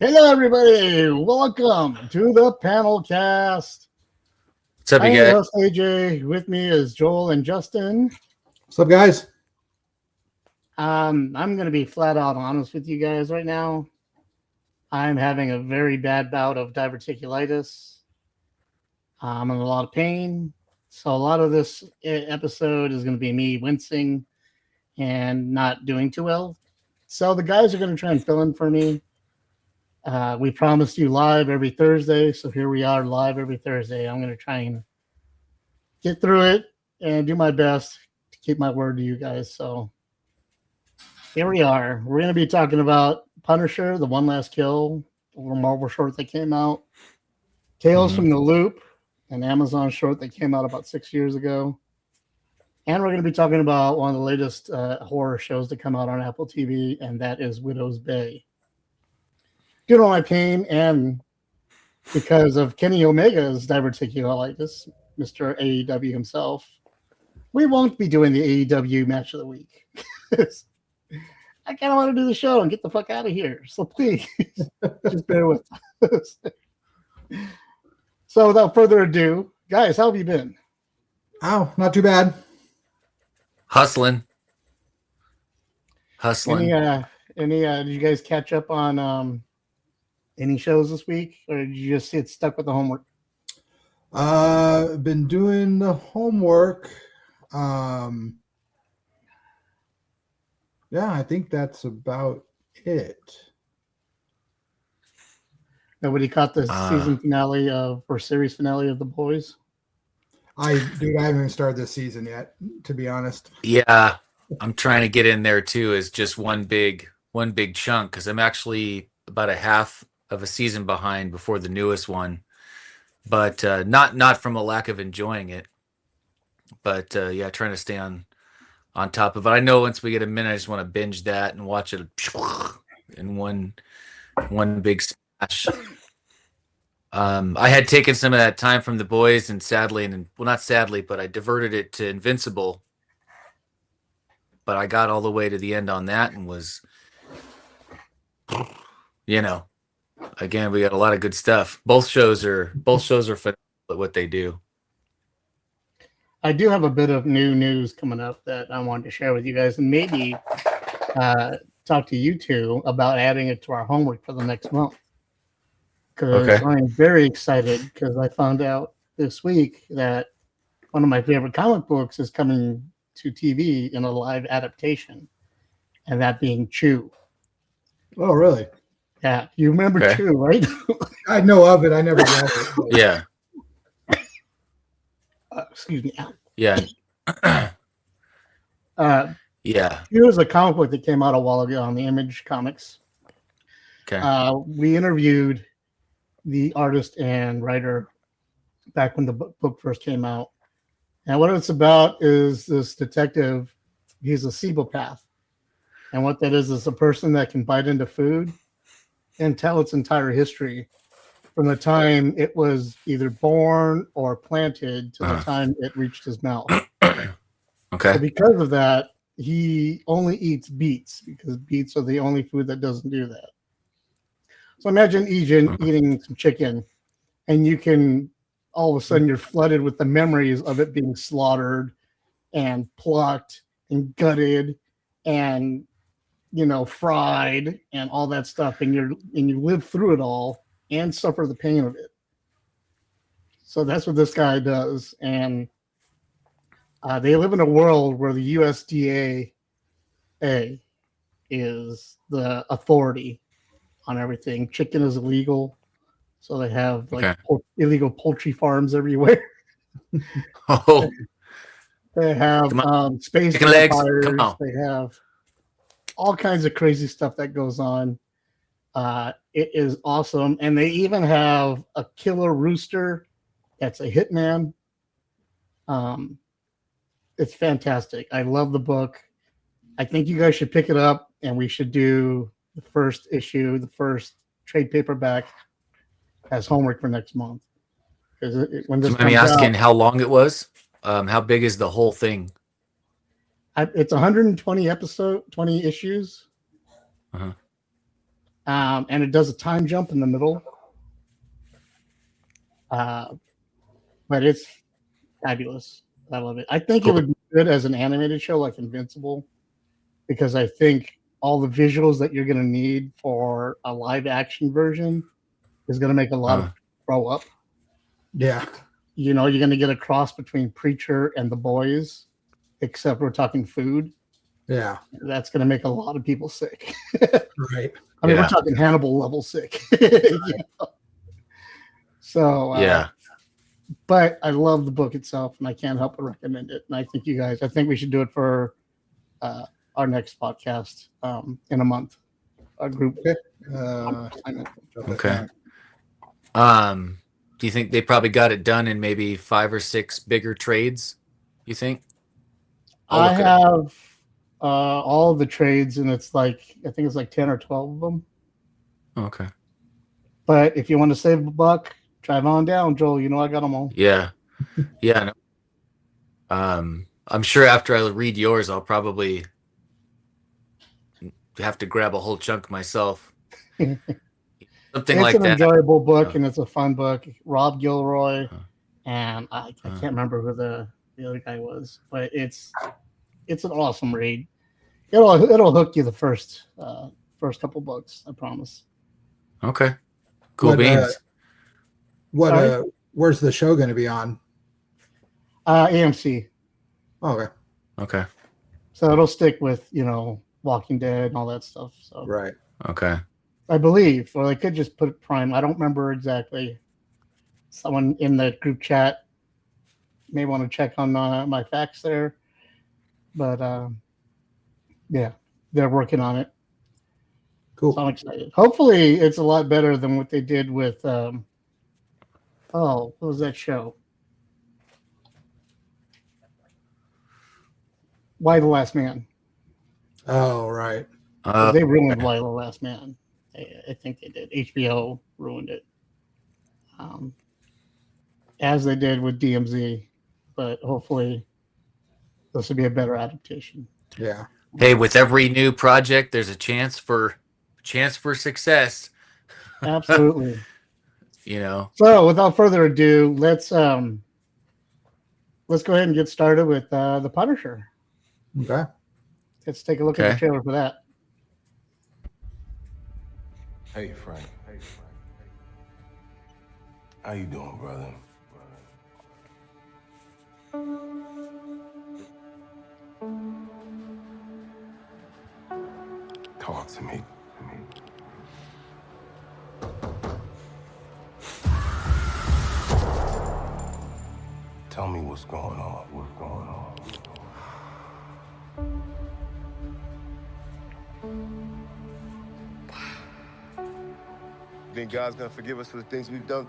Hello, everybody. Welcome to the PanelCast. What's up, I'm you your guys? host, AJ. With me is Joel and Justin. What's up, guys? I'm going to be flat out honest with you guys right now. I'm having a very bad bout of diverticulitis. I'm in a lot of pain. So a lot of this episode is going to be me wincing and not doing too well. So the guys are going to try and fill in for me. We promised you live every Thursday, so here we are live every Thursday. I'm going to try and get through it and do my best to keep my word to you guys. So here we are. We're going to be talking about Punisher, The One Last Kill, a Marvel short that came out, Tales from the Loop, an Amazon short that came out about 6 years ago. And we're going to be talking about one of the latest horror shows that come out on Apple TV, and that is Widow's Bay. Due to my pain and because of Kenny Omega's diverticulitis, Mr. AEW himself, we won't be doing the AEW match of the week. I kind of want to do the show and get the fuck out of here. So please, just bear with us. So without further ado, guys, how have you been? Oh, not too bad. Hustling. Did you guys catch up on any shows this week, or did you just get stuck with the homework? Been doing the homework. Yeah, I think that's about it. Nobody caught the season finale or series finale of The Boys? I haven't even started this season yet, to be honest. Yeah, I'm trying to get in there too as just one big chunk because I'm actually about a half of a season behind before the newest one, but not from a lack of enjoying it, but yeah, trying to stay on top of it. I know once we get a minute, I just want to binge that and watch it in one big smash. I had taken some of that time from The Boys, and not sadly, but I diverted it to Invincible. But I got all the way to the end on that and was, again, we got a lot of good stuff. Both shows are phenomenal at what they do. I do have a bit of new news coming up that I wanted to share with you guys, and maybe talk to you two about adding it to our homework for the next month. Because I'm very excited because I found out this week that one of my favorite comic books is coming to TV in a live adaptation, and that being Chew. Oh, really? Yeah, you remember Chew, right? I know of it. I never read it. But... Yeah. Excuse me. Yeah. Yeah. Chew was a comic book that came out a while ago on the Image Comics. Okay. We interviewed the artist and writer back when the book first came out. And what it's about is this detective, he's a cebopath. And what that is a person that can bite into food and tell its entire history from the time it was either born or planted to the time it reached his mouth. Okay. So because of that, he only eats beets because beets are the only food that doesn't do that. So imagine eating some chicken, and you can all of a sudden you're flooded with the memories of it being slaughtered and plucked and gutted and fried and all that stuff, and you live through it all and suffer the pain of it. So that's what this guy does, and they live in a world where the USDA is the authority on everything. Chicken is illegal, so they have illegal poultry farms everywhere. Oh, they have space vampires. They have all kinds of crazy stuff that goes on. It is awesome, and they even have a killer rooster that's a hitman. It's fantastic. I love the book. I think you guys should pick it up, and we should do the first issue, the first trade paperback as homework for next month. Because when this comes asking out, how long it was, how big is the whole thing? It's 120 20 issues. And it does a time jump in the middle. But it's fabulous. I love it. I think it would be good as an animated show like Invincible, because I think all the visuals that you're going to need for a live action version is going to make a lot of grow up. Yeah. You know, you're going to get a cross between Preacher and The Boys, except we're talking food. Yeah. That's going to make a lot of people sick. Right. I mean, we're talking Hannibal level sick. You know? So, Yeah. But I love the book itself, and I can't help but recommend it. And I think I think we should do it for our next podcast in a month. Our group. Okay. Do you think they probably got it done in maybe 5 or 6 bigger trades? You think? I have all of the trades, and it's like I think it's like 10 or 12 of them. Okay. But if you want to save a buck, drive on down, Joel. You know I got them all. Yeah. Yeah. No. I'm sure after I read yours, I'll probably have to grab a whole chunk myself. Something like that. It's an enjoyable book, and it's a fun book. Rob Gilroy, and I can't remember who the other guy was, but it's an awesome read. It'll hook you the first couple books, I promise. Okay. Cool beans. Where's the show going to be on? AMC. Okay. Okay. So it'll stick with, Walking Dead and all that stuff. So Right. Okay. I believe, or they could just put Prime. I don't remember exactly. Someone in the group chat may want to check on my facts there, but yeah, they're working on it. Cool. So I'm excited. Hopefully, it's a lot better than what they did with. What was that show? Why the Last Man? Oh, right. They ruined Why the Last Man. I think they did. HBO ruined it. As they did with DMZ, but hopefully this will be a better adaptation. Yeah. Hey, with every new project, there's a chance for success. Absolutely. So without further ado, let's go ahead and get started with The Punisher. Okay. Let's take a look at the trailer for that. Hey, Frank. How you doing, brother? Talk to me. Tell me what's going on. Think God's gonna forgive us for the things we've done?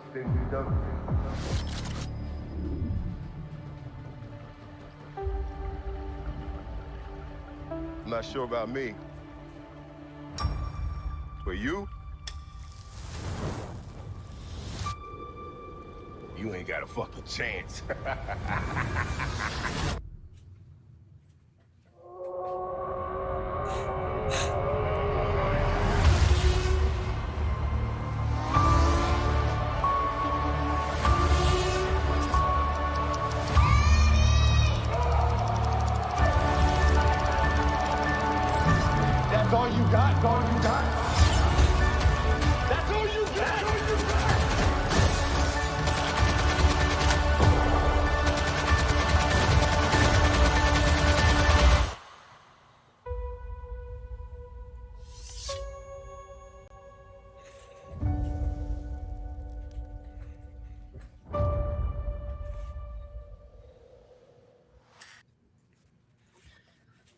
I'm not sure about me. But you ain't got a fucking chance. That's all you got? That's all you got? That's all you got?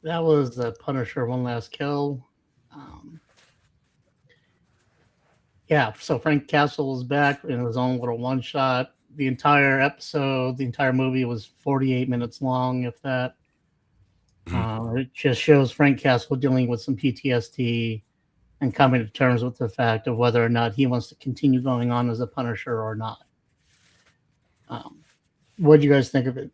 That was The Punisher: One Last Kill. So Frank Castle was back in his own little one-shot. The entire movie was 48 minutes long, if that. It just shows Frank Castle dealing with some PTSD and coming to terms with the fact of whether or not he wants to continue going on as a Punisher or not. What do you guys think of it?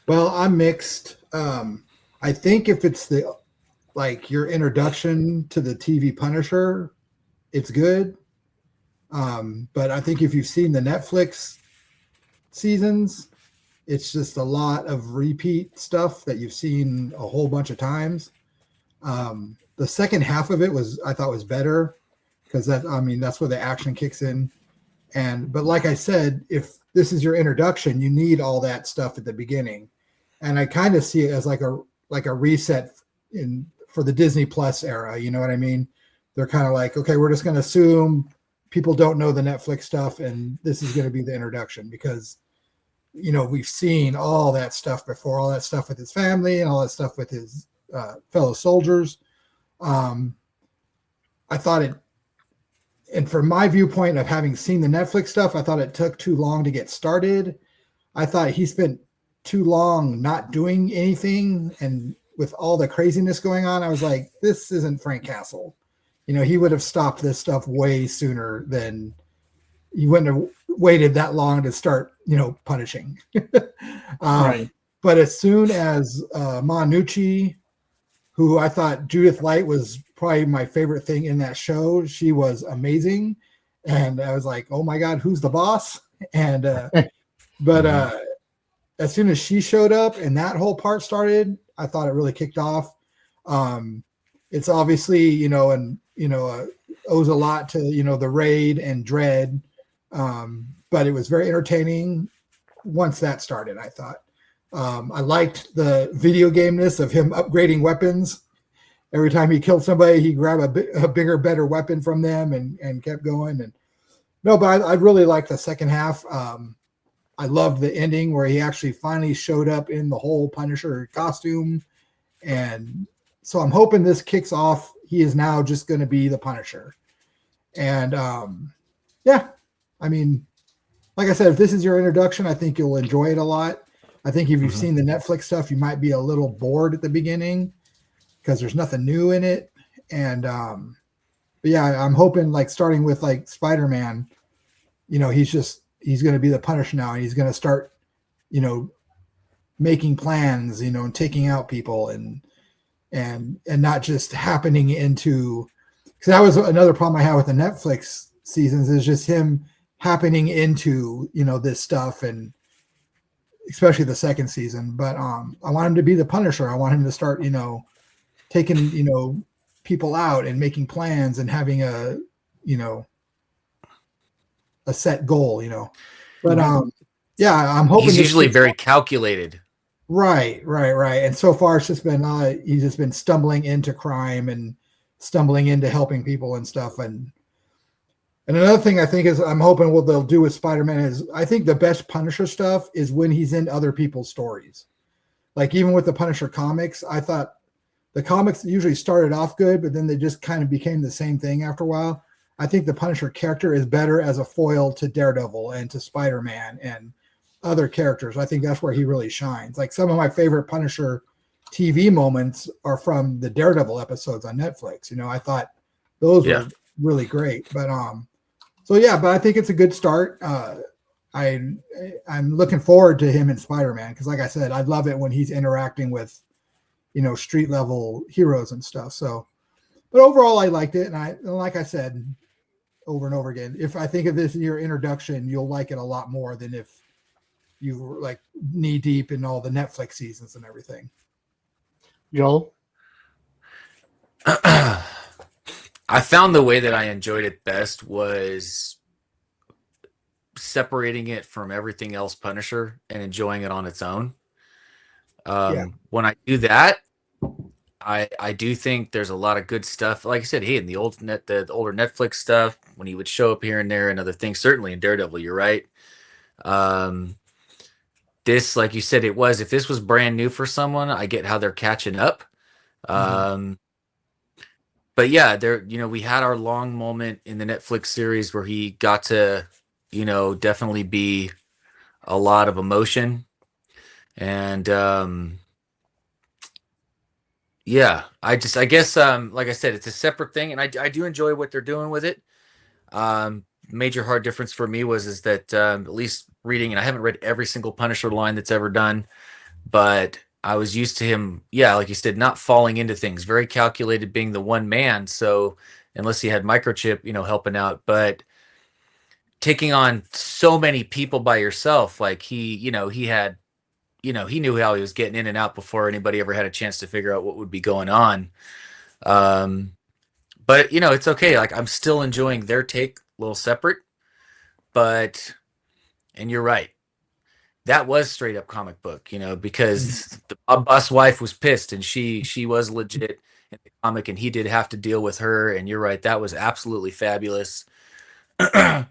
Well, I'm mixed. I think if it's the like your introduction to the TV Punisher, it's good. But I think if you've seen the Netflix seasons, it's just a lot of repeat stuff that you've seen a whole bunch of times. The second half of it I thought was better because that's where the action kicks in. But like I said, if this is your introduction, you need all that stuff at the beginning. And I kind of see it as like a reset for the Disney Plus era. You know what I mean? They're kind of like, okay, we're just going to assume people don't know the Netflix stuff, and this is going to be the introduction because, we've seen all that stuff before, all that stuff with his family and all that stuff with his fellow soldiers. I thought it, and from my viewpoint of having seen the Netflix stuff, I thought it took too long to get started. I thought he spent too long not doing anything, and with all the craziness going on, I was like, this isn't Frank Castle. He would have stopped this stuff way sooner than he wouldn't have waited that long to start, punishing. Right. But as soon as Manucci, who I thought Judith Light was probably my favorite thing in that show, she was amazing. And I was like, oh my God, who's the boss? And, as soon as she showed up and that whole part started, I thought it really kicked off. It's obviously, owes a lot to, the Raid and Dread. But it was very entertaining once that started, I thought. I liked the video gameness of him upgrading weapons. Every time he killed somebody, he grabbed a bigger, better weapon from them and kept going. But I really liked the second half. I loved the ending where he actually finally showed up in the whole Punisher costume. And so I'm hoping this kicks off. He is now just going to be the Punisher. And like I said, if this is your introduction, I think you'll enjoy it a lot. I think if you've seen the Netflix stuff, you might be a little bored at the beginning because there's nothing new in it. And but yeah, I'm hoping like starting with like Spider-Man, he's going to be the Punisher now, and he's going to start, making plans, and taking out people and not just happening into, because that was another problem I had with the Netflix seasons, is just him happening into, this stuff, and especially the second season. But I want him to be the Punisher. I want him to start, taking, people out and making plans and having a set goal, But I'm hoping he's usually very calculated. Right. And so far it's just been he's just been stumbling into crime and stumbling into helping people and stuff. And another thing I think is I'm hoping what they'll do with Spider-Man is I think the best Punisher stuff is when he's in other people's stories. Like even with the Punisher comics, I thought the comics usually started off good, but then they just kind of became the same thing after a while. I think the Punisher character is better as a foil to Daredevil and to Spider-Man and other characters. I think that's where he really shines. Like some of my favorite Punisher TV moments are from the Daredevil episodes on Netflix. I thought those were really great. But but I think it's a good start. I'm looking forward to him in Spider-Man because, like I said, I love it when he's interacting with, street level heroes and stuff. So, but overall, I liked it, and like I said over and over again, if I think of this in your introduction, you'll like it a lot more than if you were like knee deep in all the Netflix seasons and everything. Joel? I found the way that I enjoyed it best was separating it from everything else Punisher and enjoying it on its own. When I do that, I do think there's a lot of good stuff. Like I said, in the older Netflix stuff, when he would show up here and there and other things, certainly in Daredevil, you're right. This, like you said, if this was brand new for someone, I get how they're catching up. But yeah, we had our long moment in the Netflix series where he got to, definitely be a lot of emotion. And, I guess, like I said, it's a separate thing, and I do enjoy what they're doing with it. Major hard difference for me is that, at least reading, and I haven't read every single Punisher line that's ever done, but I was used to him, yeah, like you said, not falling into things, very calculated, being the one man. So unless he had microchip, helping out, but taking on so many people by yourself, like he had, he knew how he was getting in and out before anybody ever had a chance to figure out what would be going on. Um, but it's okay. Like I'm still enjoying their take, a little separate, but, and you're right. That was straight up comic book, because the boss wife was pissed and she was legit in the comic and he did have to deal with her. And you're right. That was absolutely fabulous. I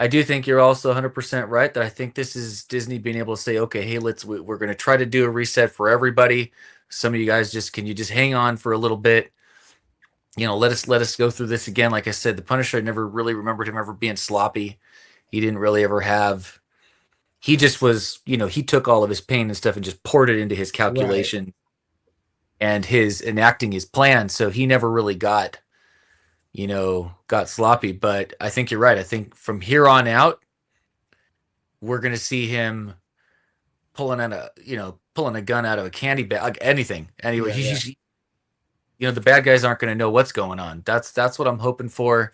do think you're also 100% right that I think this is Disney being able to say, okay, hey, we're going to try to do a reset for everybody. Some of you guys can you just hang on for a little bit? Let us go through this again. Like I said, the Punisher, I never really remembered him ever being sloppy. He didn't really ever have. He just was, he took all of his pain and stuff and just poured it into his calculation and his enacting his plan. So he never really got sloppy. But I think you're right. I think from here on out, we're going to see him pulling a gun out of a candy bag, like anything. Anyway, the bad guys aren't going to know what's going on. That's what I'm hoping for.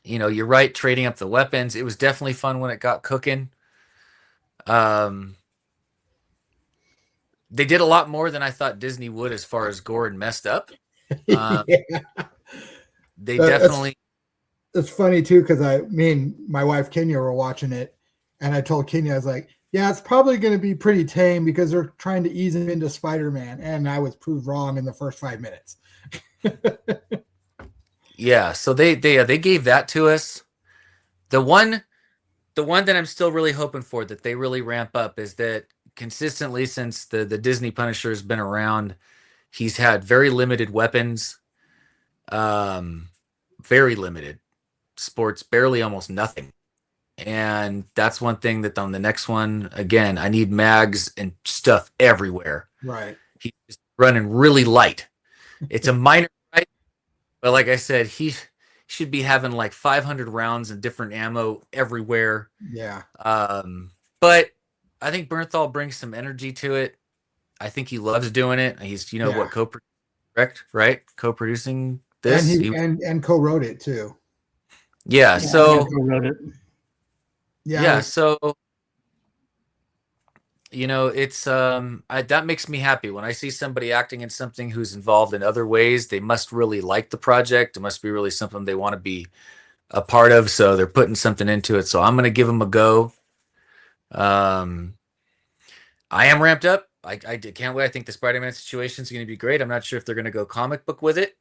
You're right. Trading up the weapons. It was definitely fun when it got cooking. They did a lot more than I thought Disney would as far as gore and messed up. They definitely. It's funny too because me and my wife Kenya were watching it, and I told Kenya, I was like, "Yeah, it's probably going to be pretty tame because they're trying to ease him into Spider-Man," and I was proved wrong in the first 5 minutes. Yeah, so they gave that to us. The one that I'm still really hoping for that they really ramp up is that consistently since the Disney Punisher has been around, he's had very limited weapons, very limited sports, barely almost nothing. And that's one thing that on the next one, again, I need mags and stuff everywhere. Right. He's running really light. It's a minor fight, but like I said, he should be having like 500 rounds and different ammo everywhere. Yeah. But I think Bernthal brings some energy to it. I think he loves doing it. He's, what, co-producing this. And co-wrote it too. Yeah. So co-wrote it. Yeah. So, it's that makes me happy when I see somebody acting in something who's involved in other ways. They must really like the project. It must be really something they want to be a part of. So they're putting something into it. So I'm going to give them a go. I am ramped up. I can't wait. I think the Spider-Man situation is going to be great. I'm not sure if they're going to go comic book with it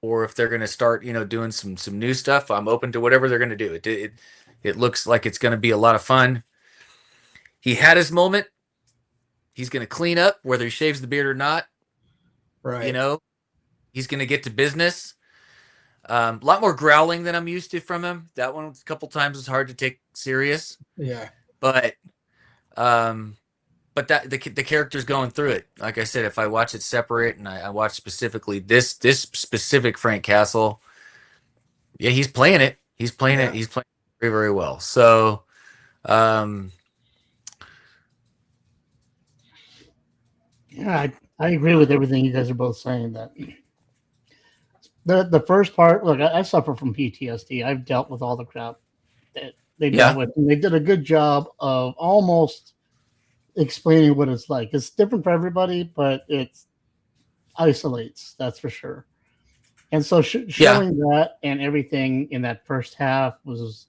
or if they're going to start, doing some new stuff. I'm open to whatever they're going to do. It looks like it's going to be a lot of fun. He had his moment. He's going to clean up, whether he shaves the beard or not. Right. He's going to get to business. A lot more growling than I'm used to from him. That one a couple times was hard to take serious. Yeah. But that the character's going through it. Like I said, if I watch it separate and I watch specifically this specific Frank Castle, yeah, he's playing it. He's playing it. He's playing it very, very well. So, yeah, I agree with everything you guys are both saying. That the first part, look, I suffer from PTSD. I've dealt with all the crap that they dealt with, and they did a good job of almost explaining what it's like. It's different for everybody, but it isolates, that's for sure. And so showing that and everything in that first half was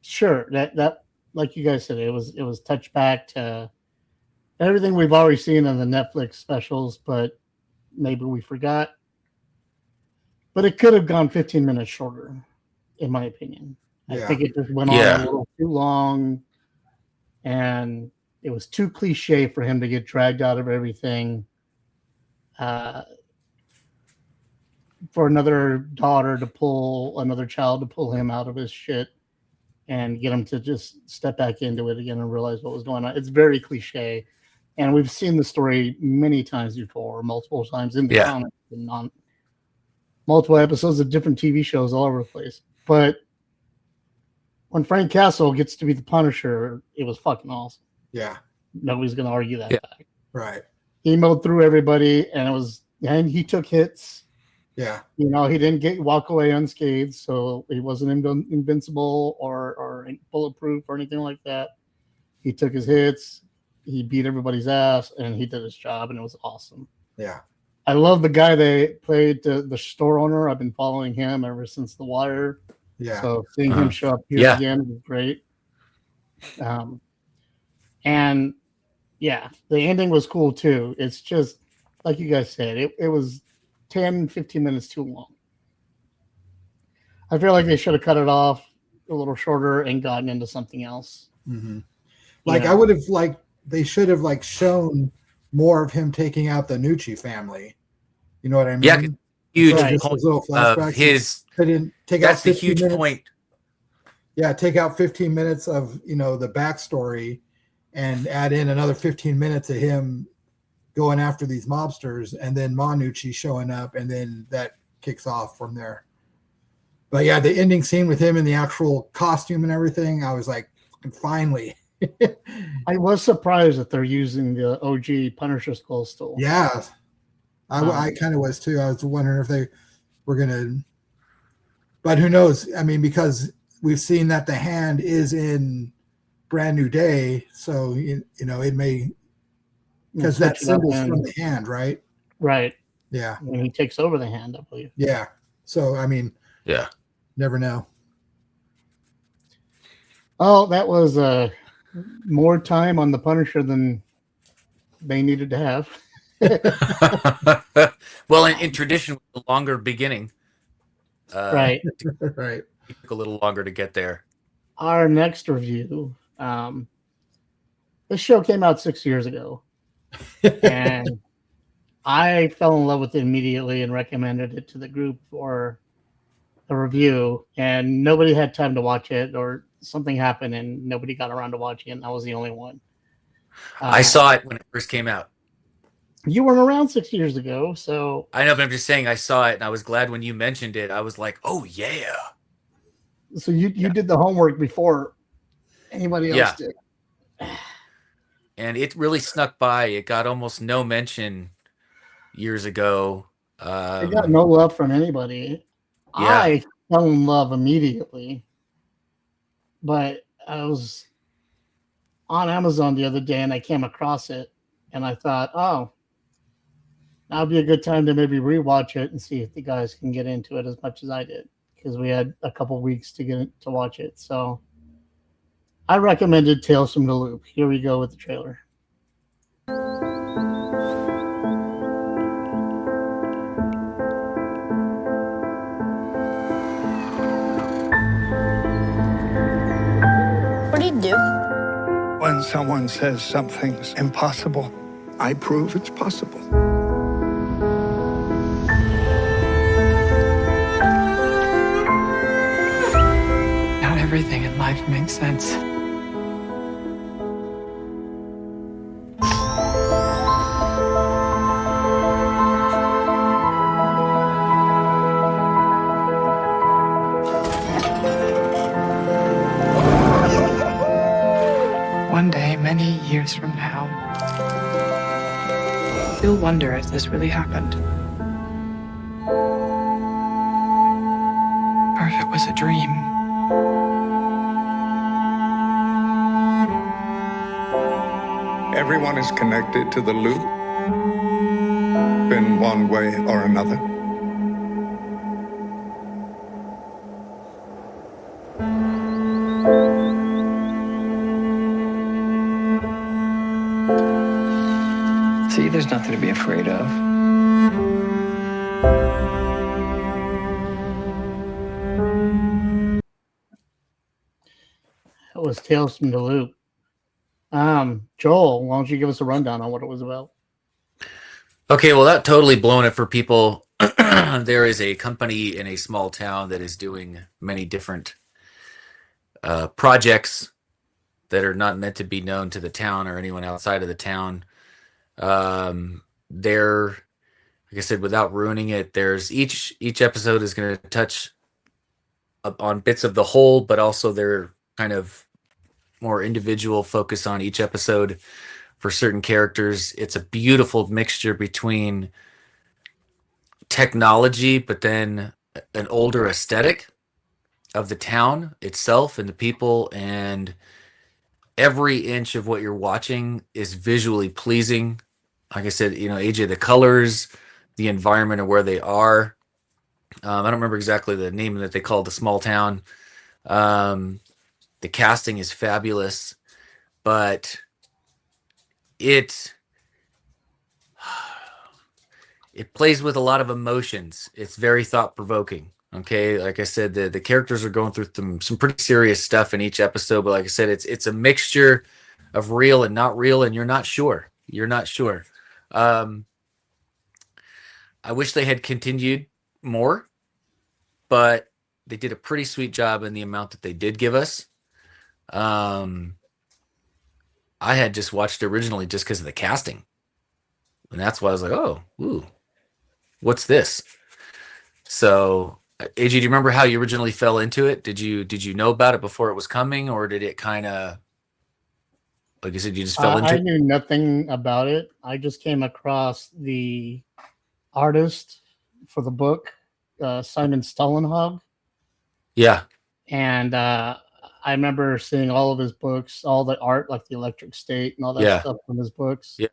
sure that like you guys said, it was touched back to everything we've already seen on the Netflix specials, but maybe we forgot. But it could have gone 15 minutes shorter, in my opinion. I think it just went on a little too long, and it was too cliche for him to get dragged out of everything. For another child to pull him out of his shit and get him to just step back into it again and realize what was going on. It's very cliche. And we've seen the story many times before, multiple times in the comics and on multiple episodes of different TV shows all over the place. But when Frank Castle gets to be the Punisher, it was fucking awesome. Yeah. Nobody's gonna argue that Yeah. fact. Right. He mowed through everybody, and he took hits. Yeah. He didn't walk away unscathed, so he wasn't invincible or bulletproof or anything like that. He took his hits, he beat everybody's ass, and he did his job, and it was awesome. Yeah. I love the guy they played, the store owner. I've been following him ever since The Wire. Yeah. So seeing him show up here Yeah. again was great. And yeah, the ending was cool too. It's just like you guys said, it was 10, 15 minutes too long. I feel like they should have cut it off a little shorter and gotten into something else. Mm-hmm. Like Yeah. I would have they should have shown more of him taking out the Nucci family. You know what I mean? Yeah, huge Right. Just point those little of flashbacks. his. They didn't take That's out the 15 huge minutes. point. Yeah, take out 15 minutes of the backstory and add in another 15 minutes of him going after these mobsters, and then Manucci showing up, and then that kicks off from there. But yeah, the ending scene with him in the actual costume and everything, I was like, finally. I was surprised that they're using the OG Punisher skull still. Yeah, I kind of was too. I was wondering if they were gonna, but who knows? I mean, because we've seen that the hand is in Brand New Day, so it may, because that Switch it up symbol's and- from the hand, right? right Yeah, when he takes over the hand, I believe. yeah. So I mean, Yeah. never know. Oh, that was more time on the Punisher than they needed to have. Well, in tradition, with the longer beginning, Right. Right. it took a little longer to get there. Our next review. This show came out 6 years ago, and I fell in love with it immediately and recommended it to the group for a review. And nobody had time to watch it, or something happened, and nobody got around to watching it. And I was the only one. I saw it when it first came out. You weren't around 6 years ago, so I know, but I'm just saying I saw it, and I was glad when you mentioned it. I was like, "Oh yeah." you did the homework before anybody else Yeah. did. And it really snuck by. It got almost no mention years ago. I got no love from anybody. Yeah. I fell in love immediately, but I was on Amazon the other day and I came across it, and I thought, oh, that'd be a good time to maybe rewatch it and see if the guys can get into it as much as I did, because we had a couple weeks to get to watch it. So I recommended Tales from the Loop. Here we go with the trailer. What do you do? When someone says something's impossible, I prove it's possible. Not everything in life makes sense. One day, many years from now, you'll wonder if this really happened. Or if it was a dream. Everyone is connected to the loop in one way or another. See, there's nothing to be afraid of. That was Tales from the Loop. Joel, why don't you give us a rundown on what it was about? Okay, well, that totally blown it for people. There is a company in a small town that is doing many different projects that are not meant to be known to the town or anyone outside of the town. They're, like I said, without ruining it, there's each episode is going to touch on bits of the whole, but also they're kind of more individual focus on each episode for certain characters. It's a beautiful mixture between technology, but then an older aesthetic of the town itself and the people, and every inch of what you're watching is visually pleasing. Like I said, AJ, the colors, the environment of where they are. I don't remember exactly the name that they called the small town. The casting is fabulous, but it plays with a lot of emotions. It's very thought provoking. Okay, like I said, the characters are going through some pretty serious stuff in each episode, but like I said, it's a mixture of real and not real, and you're not sure. You're not sure. I wish they had continued more, but they did a pretty sweet job in the amount that they did give us. I had just watched it originally just because of the casting, and that's why I was like, "Oh, ooh, what's this?" So, AJ, do you remember how you originally fell into it? Did you know about it before it was coming, or did it kind of, like I said, you just fell into I it? knew nothing about it. I just came across the artist for the book, Simon Stollenhog, Yeah, and I remember seeing all of his books, all the art, like the Electric State and all that Yeah. stuff from his books, Yeah.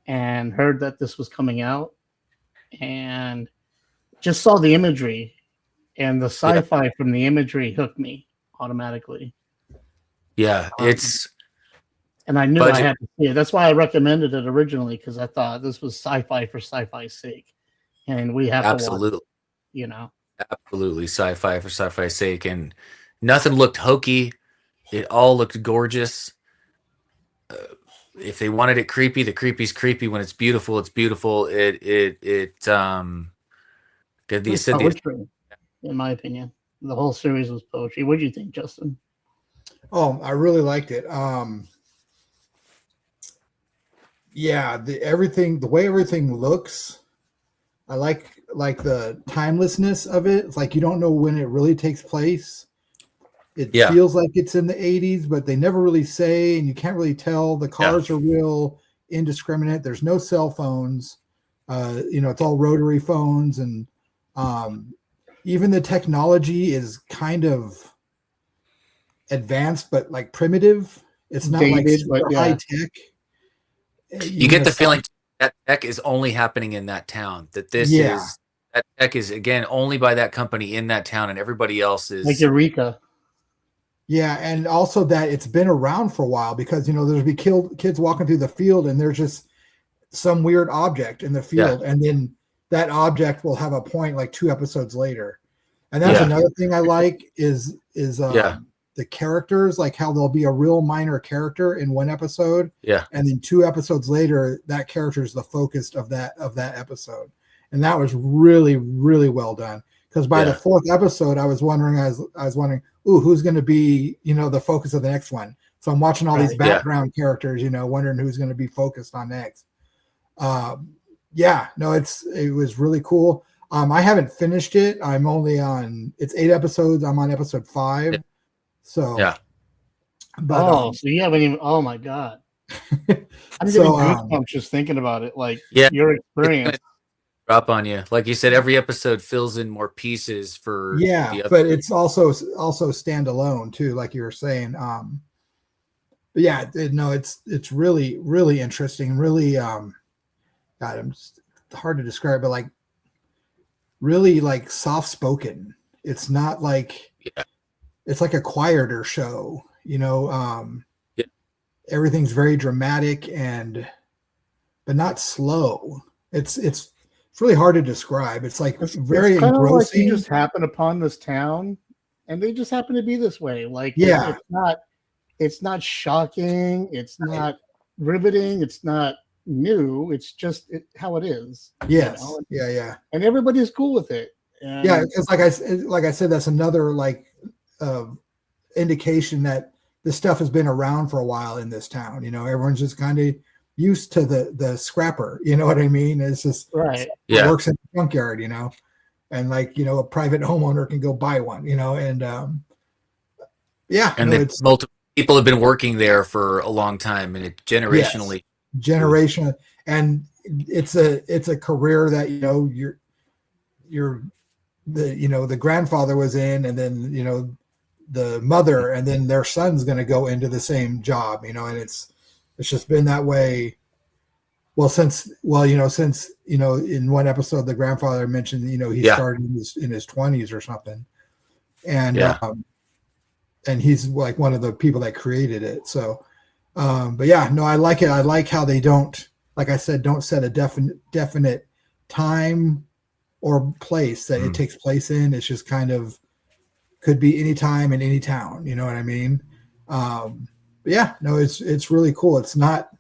and heard that this was coming out, and just saw the imagery, and the sci-fi from the imagery hooked me automatically. yeah. And I knew I Budget. had to see it. That's why I recommended it originally, because I thought this was sci-fi for sci-fi's sake, and we have to watch Absolutely. it, Absolutely sci-fi for sci-fi's sake, and nothing looked hokey. It all looked gorgeous. If they wanted it creepy, the creepy's creepy. When it's beautiful, it's beautiful. It was poetry, in my opinion. The whole series was poetry. What do you think, Justin? Oh, I really liked it. Yeah, the way everything looks, I like the timelessness of it. It's like you don't know when it really takes place. It feels like it's in the 80s, but they never really say, and you can't really tell. The cars are real indiscriminate. There's no cell phones. It's all rotary phones, and even the technology is kind of advanced, but like primitive. It's not like super high tech. You get the feeling that tech is only happening in that town. That that tech is again only by that company in that town, and everybody else is like Eureka. Yeah, and also that it's been around for a while, because there's be kids walking through the field, and there's just some weird object in the field, and then that object will have a point like 2 episodes later. And that's another thing I like is the characters, like how there'll be a real minor character in one episode, and then 2 episodes later that character is the focus of that episode. And that was really, really well done, because by the 4th episode I was wondering, ooh, who's going to be the focus of the next one. So I'm watching all these background characters, wondering who's going to be focused on next. It was really cool. I haven't finished it. I'm only on, it's 8 episodes. I'm on episode 5. So, but so you haven't even, oh my God. I'm getting goosebumps just thinking about it. Like your experience. Drop on you. Like you said, every episode fills in more pieces for but it's also standalone too, like you were saying. But it's really, really interesting. Really, it's hard to describe, but like really like soft spoken. It's not like it's like a quieter show, everything's very dramatic but not slow. It's really hard to describe. It's like very engrossing. Like you just happen upon this town and they just happen to be this way. Like it's not shocking, it's not riveting, it's not new, it's just how it is. Yes. And everybody's cool with it. And because like I said, that's another indication that this stuff has been around for a while in this town. Everyone's just kind of used to the scrapper, you know what I mean? It's just right. It works in the junkyard, and a private homeowner can go buy one, and Yeah, And no, that it's multiple people have been working there for a long time, and it generationally. generation, and it's a career that you're the grandfather was in, and then the mother, and then their son's going to go into the same job, and it's just been that way. Well, since in one episode the grandfather mentioned he Yeah. started in his 20s or something, and Yeah. and he's like one of the people that created it. So, but yeah, no, I like it. I like how they don't, like I said, don't set a definite time or place that it takes place in. It's just kind of could be any time in any town. You know what I mean? But yeah, no, it's really cool. It's not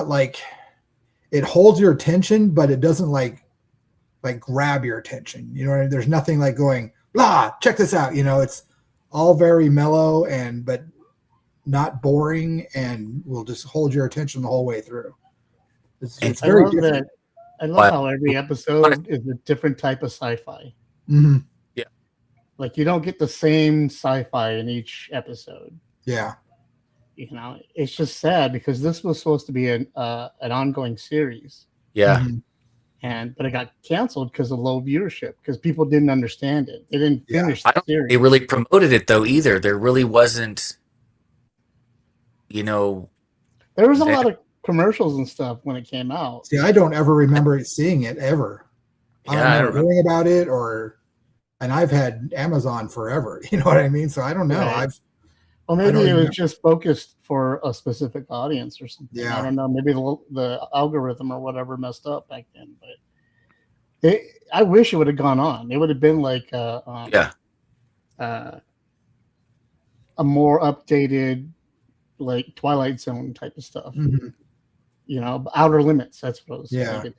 like it holds your attention, but it doesn't like grab your attention. You know what I mean? There's nothing like going, blah, check this out. It's all very mellow but not boring, and will just hold your attention the whole way through. It's I very love different. that. I love how every episode is a different type of sci-fi. Mm-hmm. Like you don't get the same sci-fi in each episode. Yeah. It's just sad because this was supposed to be an ongoing series, Yeah. Mm-hmm. but it got canceled because of low viewership because people didn't understand it. They didn't finish I the don't think series. they really promoted it though either. There really wasn't, There was a lot of commercials and stuff when it came out. See, I don't ever remember seeing it ever. I don't remember hearing about it, and I've had Amazon forever. You know what I mean? So I don't know. Right. Well, maybe it was just focused for a specific audience or something. Yeah. I don't know. Maybe the algorithm or whatever messed up back then. But I wish it would have gone on. It would have been like a more updated, like Twilight Zone type of stuff. Mm-hmm. Outer Limits. That's what it was. Yeah. It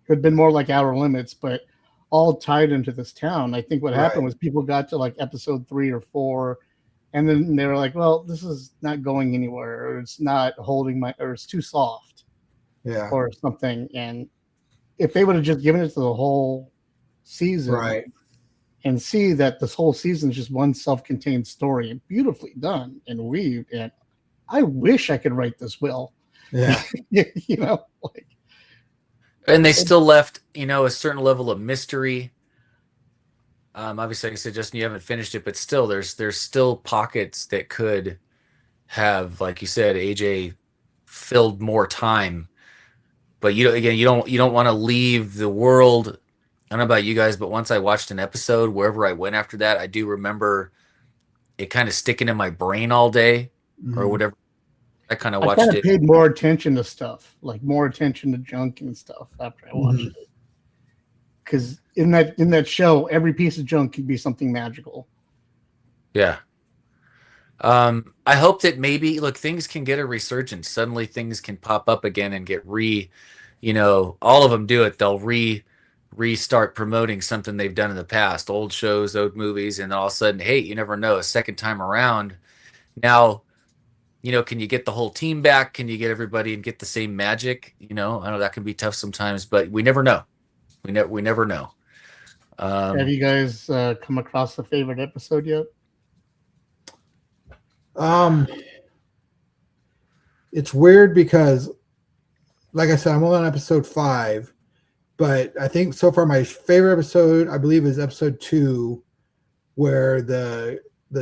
could have been more like Outer Limits, but all tied into this town. I think what happened was people got to like episode 3 or 4. And then they were like, well, this is not going anywhere, or it's not holding or it's too soft, or something. And if they would have just given it to the whole season, and see that this whole season is just one self-contained story and beautifully done and weaved, and I wish I could write this well. Yeah. And they still left, a certain level of mystery. Obviously, like I said, Justin, you haven't finished it, but still, there's still pockets that could have, like you said, AJ filled more time. But you don't want to leave the world. I don't know about you guys, but once I watched an episode, wherever I went after that, I do remember it kind of sticking in my brain all day, or whatever. I kind of watched it. Paid more attention to stuff, like more attention to junk and stuff after I watched it. Because in that show, every piece of junk can be something magical. Yeah. I hope that maybe things can get a resurgence. Suddenly things can pop up again and get all of them do it. They'll restart promoting something they've done in the past, old shows, old movies, and then all of a sudden, hey, you never know, a second time around. Now, can you get the whole team back? Can you get everybody and get the same magic? I know that can be tough sometimes, but we never know. We never know. Have you guys come across a favorite episode yet? It's weird because, like I said, I'm only on episode 5, but I think so far my favorite episode, I believe, is episode 2, where the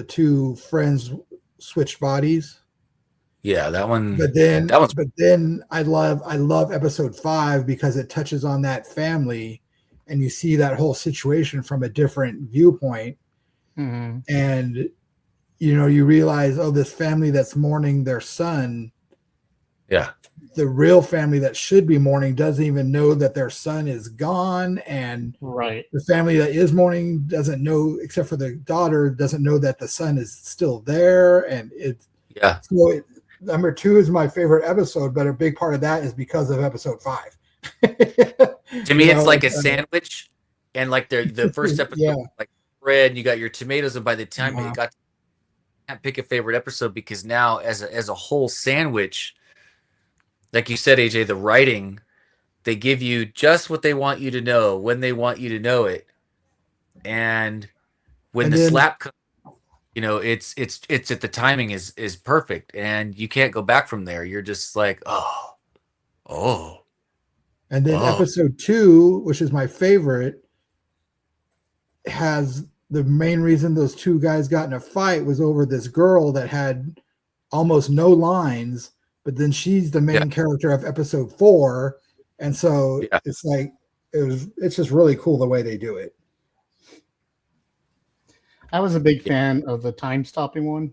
two friends switched bodies. Yeah, that one. But then I love episode 5 because it touches on that family, and you see that whole situation from a different viewpoint. Mm-hmm. And you realize, this family that's mourning their son. Yeah. The real family that should be mourning doesn't even know that their son is gone, and the family that is mourning doesn't know, except for the daughter, doesn't know that the son is still there. And number 2 is my favorite episode, but a big part of that is because of episode 5. To me, it's like a sandwich, and like the first episode, like bread, and you got your tomatoes, and by the time you can't pick a favorite episode, because now as a whole sandwich, like you said, AJ, the writing, they give you just what they want you to know when they want you to know it, and when slap comes, it's at the timing is perfect, and you can't go back from there. You're just like, oh. And then Oh. episode 2, which is my favorite, has the main reason those two guys got in a fight was over this girl that had almost no lines, but then she's the main character of episode 4. And so it's like, it's just really cool the way they do it. I was a big fan of the time stopping one.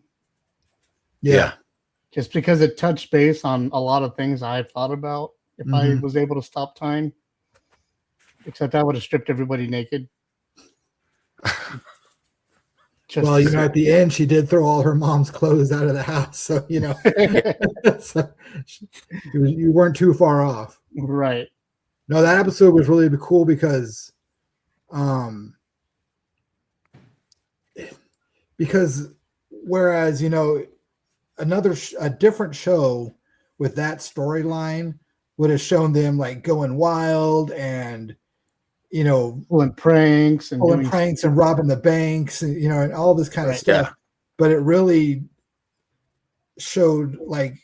Yeah. Just because it touched base on a lot of things I've thought about if I was able to stop time. Except I would have stripped everybody naked. Well, at the end, she did throw all her mom's clothes out of the house. So, so you weren't too far off. Right. No, that episode was really cool because whereas, a different show with that storyline would have shown them like going wild and, pulling pranks and robbing the banks and, and all this kind of stuff. Yeah. But it really showed like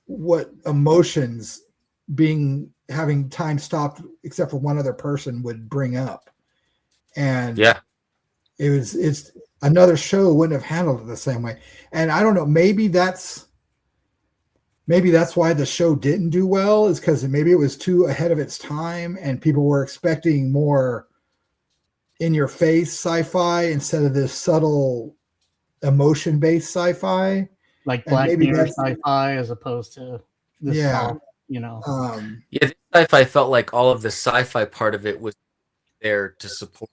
what emotions having time stopped except for one other person would bring up. And it's another show wouldn't have handled it the same way. And I don't know, maybe that's why the show didn't do well, is because maybe it was too ahead of its time and people were expecting more in your face sci-fi instead of this subtle emotion based sci-fi, like Black Mirror sci-fi as opposed to this this sci-fi felt like all of the sci-fi part of it was there to support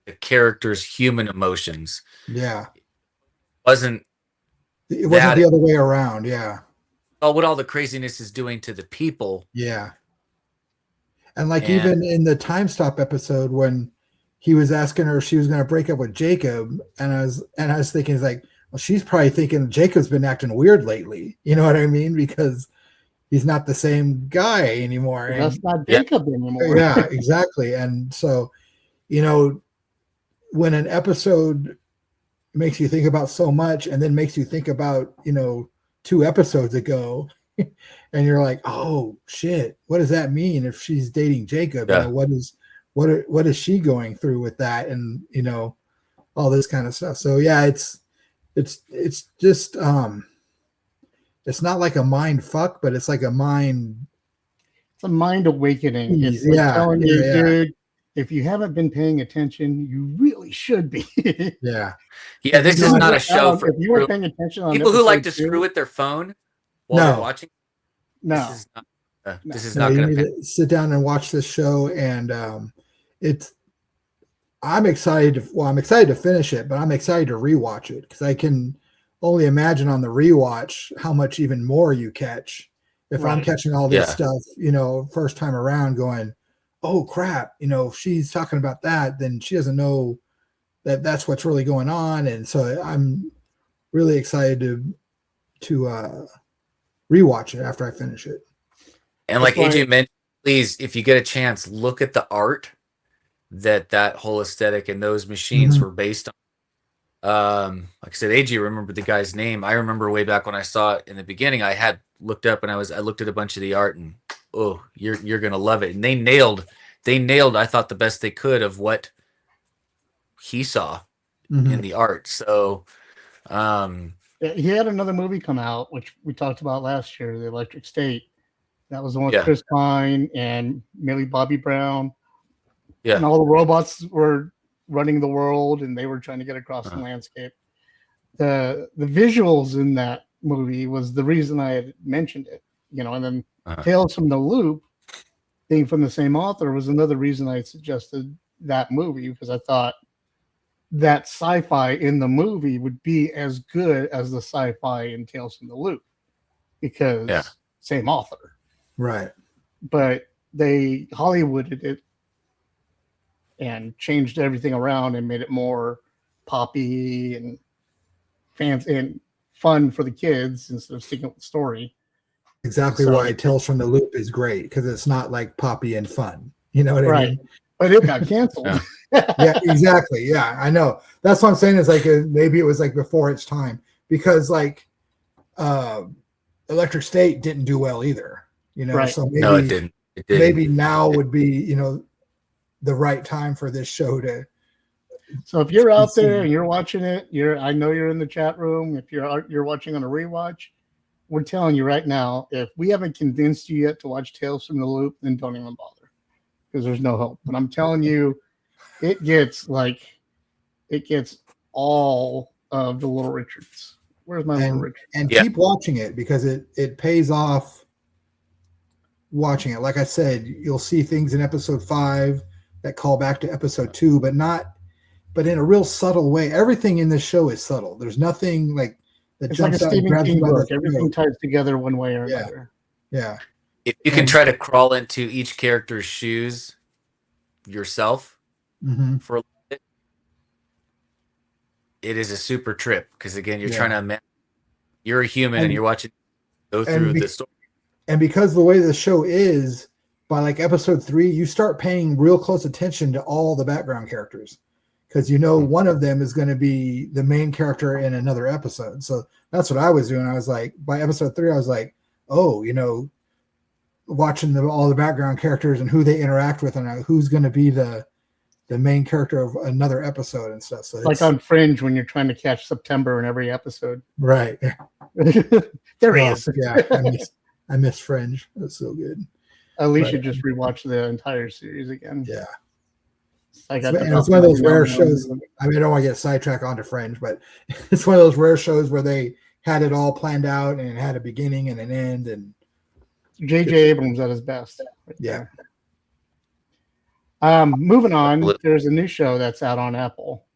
the character's human emotions. Yeah. It wasn't the other way around. Yeah. What all the craziness is doing to the people. Yeah. And even in the time stop episode when he was asking her if she was going to break up with Jacob, and I was thinking, it's like, well, she's probably thinking Jacob's been acting weird lately. You know what I mean? Because he's not the same guy anymore. That's not Jacob anymore. Yeah, exactly. And so, when an episode makes you think about so much and then makes you think about, 2 episodes ago, and you're like, oh shit, what does that mean if she's dating Jacob? Yeah. What is she going through with that? And all this kind of stuff. So yeah, it's just it's not like a mind fuck, but it's like a mind. It's a mind awakening. It's like telling you, dude, if you haven't been paying attention, you really should be. Yeah. Yeah, this is not a show for if you were paying attention on people who like to screw with their phone while they're watching. No. This is not going to sit down and watch this show, and I'm excited to finish it, but I'm excited to rewatch it because I can only imagine on the rewatch how much even more you catch if I'm catching all this stuff, first time around going, oh crap, if she's talking about that, then she doesn't know that that's what's really going on. And so I'm really excited to rewatch it after I finish it. And like AJ mentioned, please, if you get a chance, look at the art that whole aesthetic and those machines were based on. Like I said, AJ remembered the guy's name. I remember way back when I saw it in the beginning, I had looked up and I looked at a bunch of the art, and you're gonna love it. And they nailed, I thought, the best they could of what he saw in the art. So he had another movie come out, which we talked about last year, The Electric State. That was the one with Chris Pine and Millie Bobby Brown. Yeah. And all the robots were running the world and they were trying to get across the landscape. The visuals in that movie was the reason I had mentioned it, and then Tales from the Loop, being from the same author, was another reason I suggested that movie, because I thought that sci-fi in the movie would be as good as the sci-fi in Tales from the Loop, because same author. Right. But they Hollywooded it and changed everything around and made it more poppy and fans and fun for the kids instead of sticking with the story. Exactly why Tales from the Loop is great, because it's not like poppy and fun. You know what I mean? But it got canceled. Yeah, exactly. Yeah, I know. That's what I'm saying. Is like maybe it was like before its time, because like Electric State didn't do well either. Right. So No, it didn't. It didn't. maybe now would be the right time for this show to. So if you're out there and you're watching it, I know you're in the chat room. If you're watching on a rewatch, we're telling you right now, if we haven't convinced you yet to watch Tales from the Loop, then don't even bother, because there's no hope. But I'm telling you, it gets all of the Little Richards. Where's my Little Richard? And Yeah. keep watching it, because it pays off watching it. Like I said, you'll see things in episode 5 that call back to episode 2, but in a real subtle way. Everything in this show is subtle. There's nothing like that It's like a jumps out and Stephen grabs King you by the book. Everything throat. ties together one way or Yeah. another. Yeah. If you can try to crawl into each character's shoes yourself Mm-hmm. for a little bit, it is a super trip, because again, you're Yeah. trying to imagine you're a human and you're watching go through the story. And because the way the show is, by like episode 3, you start paying real close attention to all the background characters, because one of them is going to be the main character in another episode. So that's what I was doing. I was like, by episode 3, I was like, oh, watching all the background characters and who they interact with, and who's going to be the main character of another episode and stuff. So Like on Fringe, when you're trying to catch September in every episode. right. There he is. Yeah, I miss Fringe. That's so good. At least you just rewatch the entire series again. Yeah. I And it's one of those rare shows. I mean, I don't want to get sidetracked onto Fringe, but it's one of those rare shows where they had it all planned out and it had a beginning and an end. And J.J. Abrams at his best. Right yeah. there. Moving on, there's a new show that's out on Apple.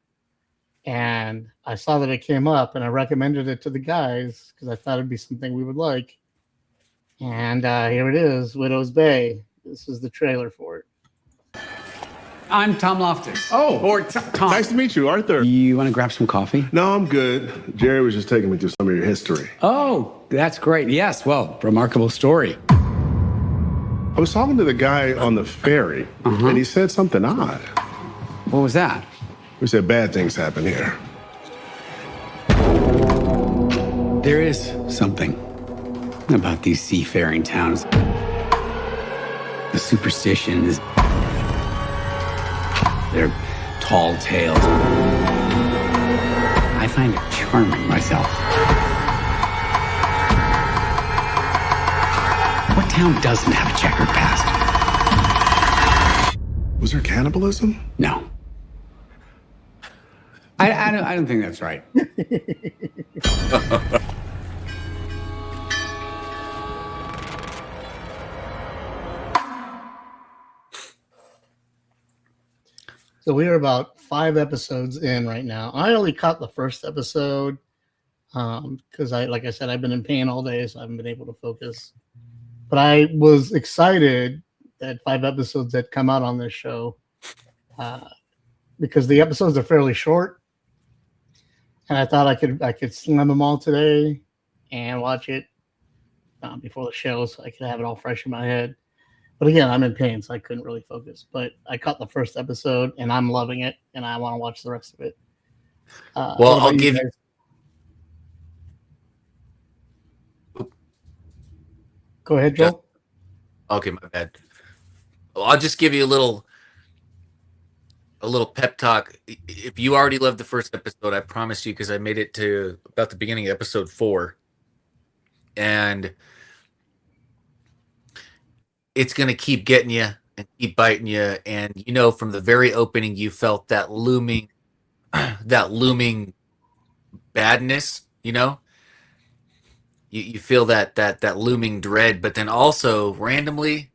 And I saw that it came up, and I recommended it to the guys because I thought it'd be something we would like. And here it is, Widow's Bay. This is the trailer for it. I'm Tom Loftus. Oh, Or Tom. nice to meet you, Arthur. You want to grab some coffee? No, I'm good. Jerry was just taking me through some of your history. Oh, that's great. Yes, well, remarkable story. I was talking to the guy on the ferry, and he said something odd. What was that? He said bad things happen here. There is something about these seafaring towns. The superstitions, their tall tales. I find it charming myself. What town doesn't have a checkered past? Was there cannibalism? No. I don't think that's right. So we are about 5 episodes in right now. I only caught the first episode because like I said, I've been in pain all day, so I haven't been able to focus. But I was excited that 5 episodes had come out on this show because the episodes are fairly short, and I thought I could slam them all today and watch it before the show, so I could have it all fresh in my head. But again, I'm in pain, so I couldn't really focus. But I caught the first episode, and I'm loving it, and I want to watch the rest of it. Well, I'll give you. Go ahead, Joel. Okay, my bad. Well, I'll just give you a little pep talk. If you already loved the first episode, I promise you, because I made it to about the beginning of episode 4, and it's going to keep getting you and keep biting you. And from the very opening, you felt that looming badness. You feel that looming dread, but then also randomly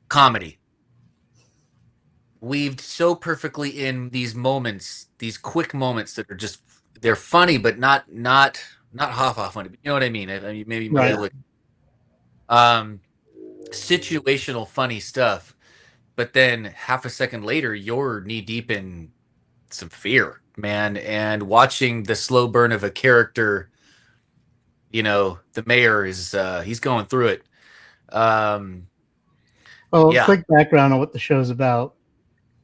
comedy weaved so perfectly in these moments, these quick moments that are just, they're funny, but not ha funny. But you know what I mean? I mean, maybe Right. Situational funny stuff, but then half a second later, you're knee deep in some fear, man, and watching the slow burn of a character. The mayor is he's going through it. Well, yeah. quick background on what the show's about.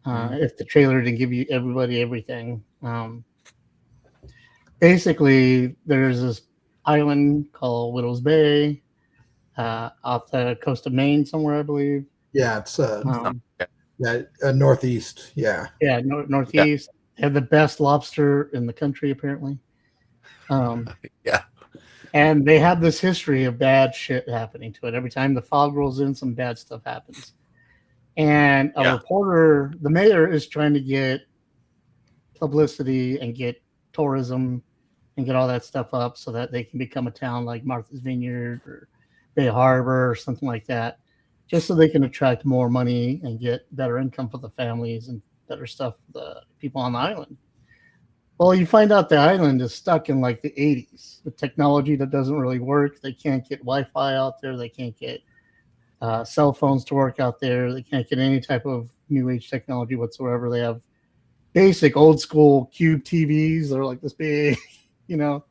If the trailer didn't give you everybody everything. Basically, there's this island called Widow's Bay off the coast of Maine somewhere, I believe. Yeah, it's Um, northeast. Yeah. yeah, northeast. They have the best lobster in the country, apparently. Yeah. And they have this history of bad shit happening to it. Every time the fog rolls in, some bad stuff happens. And a reporter, the mayor, is trying to get publicity and get tourism and get all that stuff up so that they can become a town like Martha's Vineyard or Bay Harbor or something like that, just so they can attract more money and get better income for the families and better stuff for the people on the island. Well, you find out the island is stuck in like the 80s, with technology that doesn't really work. They can't get Wi-Fi out there. They can't get cell phones to work out there. They can't get any type of new age technology whatsoever. They have basic old school cube TVs. They're like this big, you know.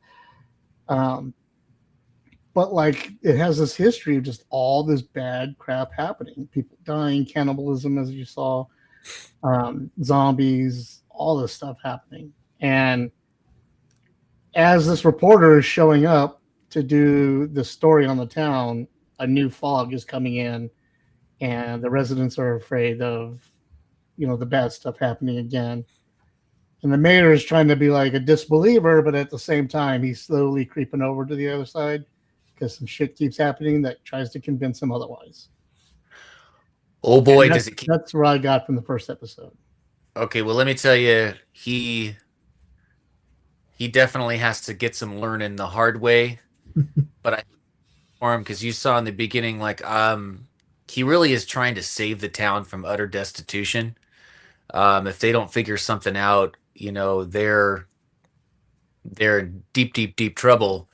But like it has this history of just all this bad crap happening. People dying, cannibalism, as you saw, zombies, all this stuff happening. And as this reporter is showing up to do the story on the town, a new fog is coming in, and the residents are afraid of, the bad stuff happening again. And the mayor is trying to be like a disbeliever, but at the same time, he's slowly creeping over to the other side because some shit keeps happening that tries to convince him otherwise. Oh boy, does it keep... That's what I got from the first episode. Okay, well, let me tell you, he definitely has to get some learning the hard way. But I for him because you saw in the beginning, like, he really is trying to save the town from utter destitution. If they don't figure something out, they're in deep, deep, deep trouble.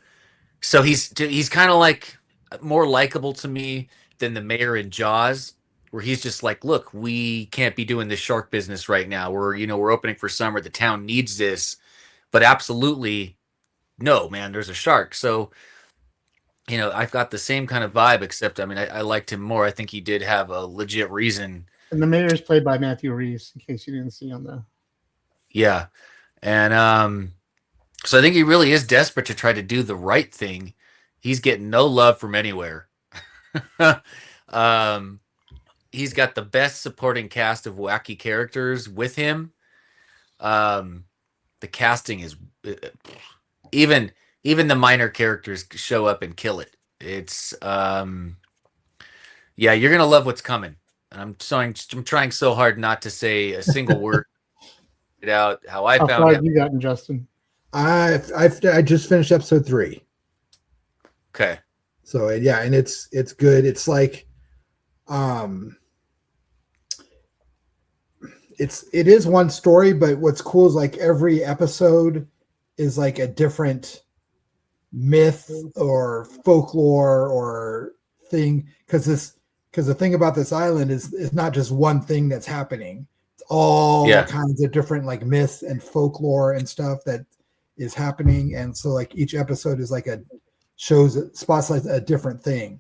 So he's kind of like more likable to me than the mayor in Jaws, where he's just like, look, we can't be doing this shark business right now. We're opening for summer. The town needs this, but absolutely no, man, there's a shark. So, I've got the same kind of vibe, except, I liked him more. I think he did have a legit reason. And the mayor is played by Matthew Reese, in case you didn't see on the... Yeah. And so I think he really is desperate to try to do the right thing. He's getting no love from anywhere. He's got the best supporting cast of wacky characters with him. The casting is... Even the minor characters show up and kill it. It's... yeah, you're going to love what's coming. I'm trying so hard not to say a single word. It out how I How found far it. have you gotten, Justin? I just finished episode 3. Okay. So yeah, and it's good. It's like, it is one story, but what's cool is like every episode is like a different myth or folklore or thing, because the thing about this island is not just one thing that's happening. It's all kinds of different like myths and folklore and stuff that is happening. And so like each episode is like spotlights a different thing.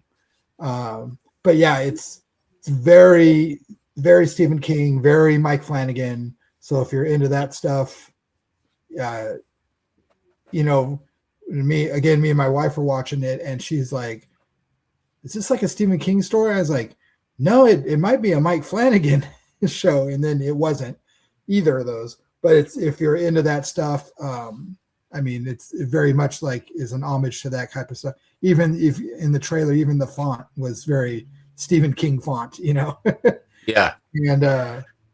But yeah, it's very, very Stephen King, very Mike Flanagan. So if you're into that stuff, me and my wife were watching it, and she's like, is this like a Stephen King story? I was like, no, it might be a Mike Flanagan show. And then it wasn't either of those, but if you're into that stuff, it's very much like is an homage to that type of stuff. Even if in the trailer, even the font was very Stephen King font, Yeah. And,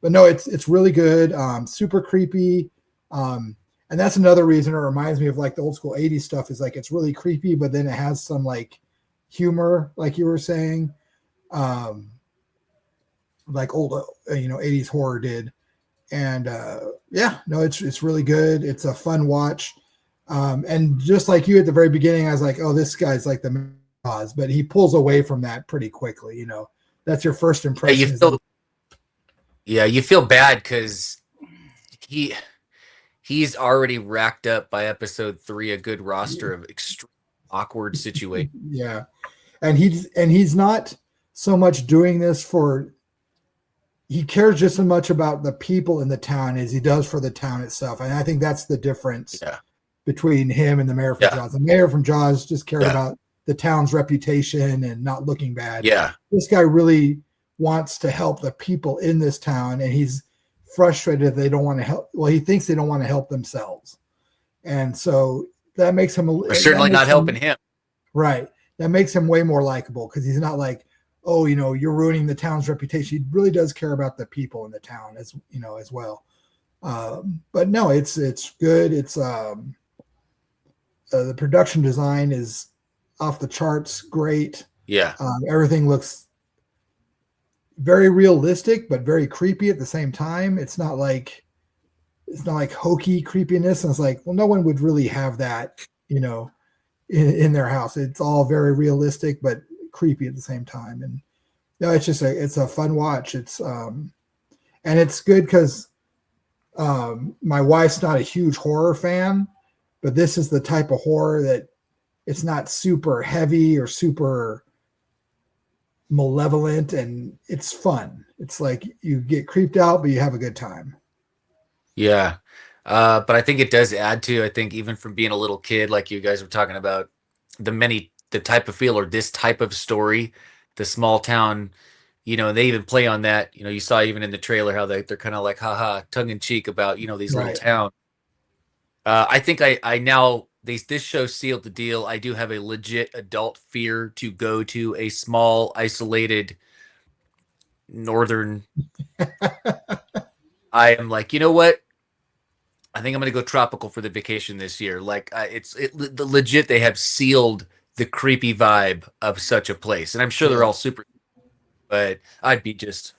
but no, it's really good. Super creepy. And that's another reason it reminds me of like the old school 80s stuff, is like, it's really creepy, but then it has some like humor, like you were saying, like old, 80s horror did. And, it's really good. It's a fun watch. And just like you at the very beginning, I was like, oh, this guy's like the cause, but he pulls away from that pretty quickly. That's your first impression. You feel bad because he's already racked up by episode 3 a good roster of extreme awkward situations. Yeah, and he's not so much doing this for he cares just as much about the people in the town as he does for the town itself. And I think that's the difference Yeah. between him and the mayor from Yeah. Jaws. The mayor from Jaws just cared Yeah. about the town's reputation and not looking bad. Yeah. This guy really wants to help the people in this town, and he's frustrated if they don't want to help. Well, he thinks they don't want to help themselves. And so that makes him We're certainly not helping him. Right. That makes him way more likable because he's not like, oh, you're ruining the town's reputation. He really does care about the people in the town as well. But no, it's good. It's the production design is off the charts. Great. Yeah. Everything looks very realistic, but very creepy at the same time. It's not like hokey creepiness. And it's like, well, no one would really have that, in their house. It's all very realistic, but creepy at the same time. And no, it's just it's a fun watch. It's and it's good because my wife's not a huge horror fan, but this is the type of horror that it's not super heavy or super malevolent, and it's fun. It's like you get creeped out, but you have a good time. Yeah. But I think it does add to, I think even from being a little kid, like you guys were talking about, the type of feel or this type of story, the small town, they even play on that. You saw even in the trailer how they're kind of like, haha, tongue in cheek about, these little towns. I think I now, this show sealed the deal. I do have a legit adult fear to go to a small, isolated northern. I am like, you know what? I think I'm going to go tropical for the vacation this year. Like the legit, they have sealed the creepy vibe of such a place. And I'm sure they're all super, but I'd be just,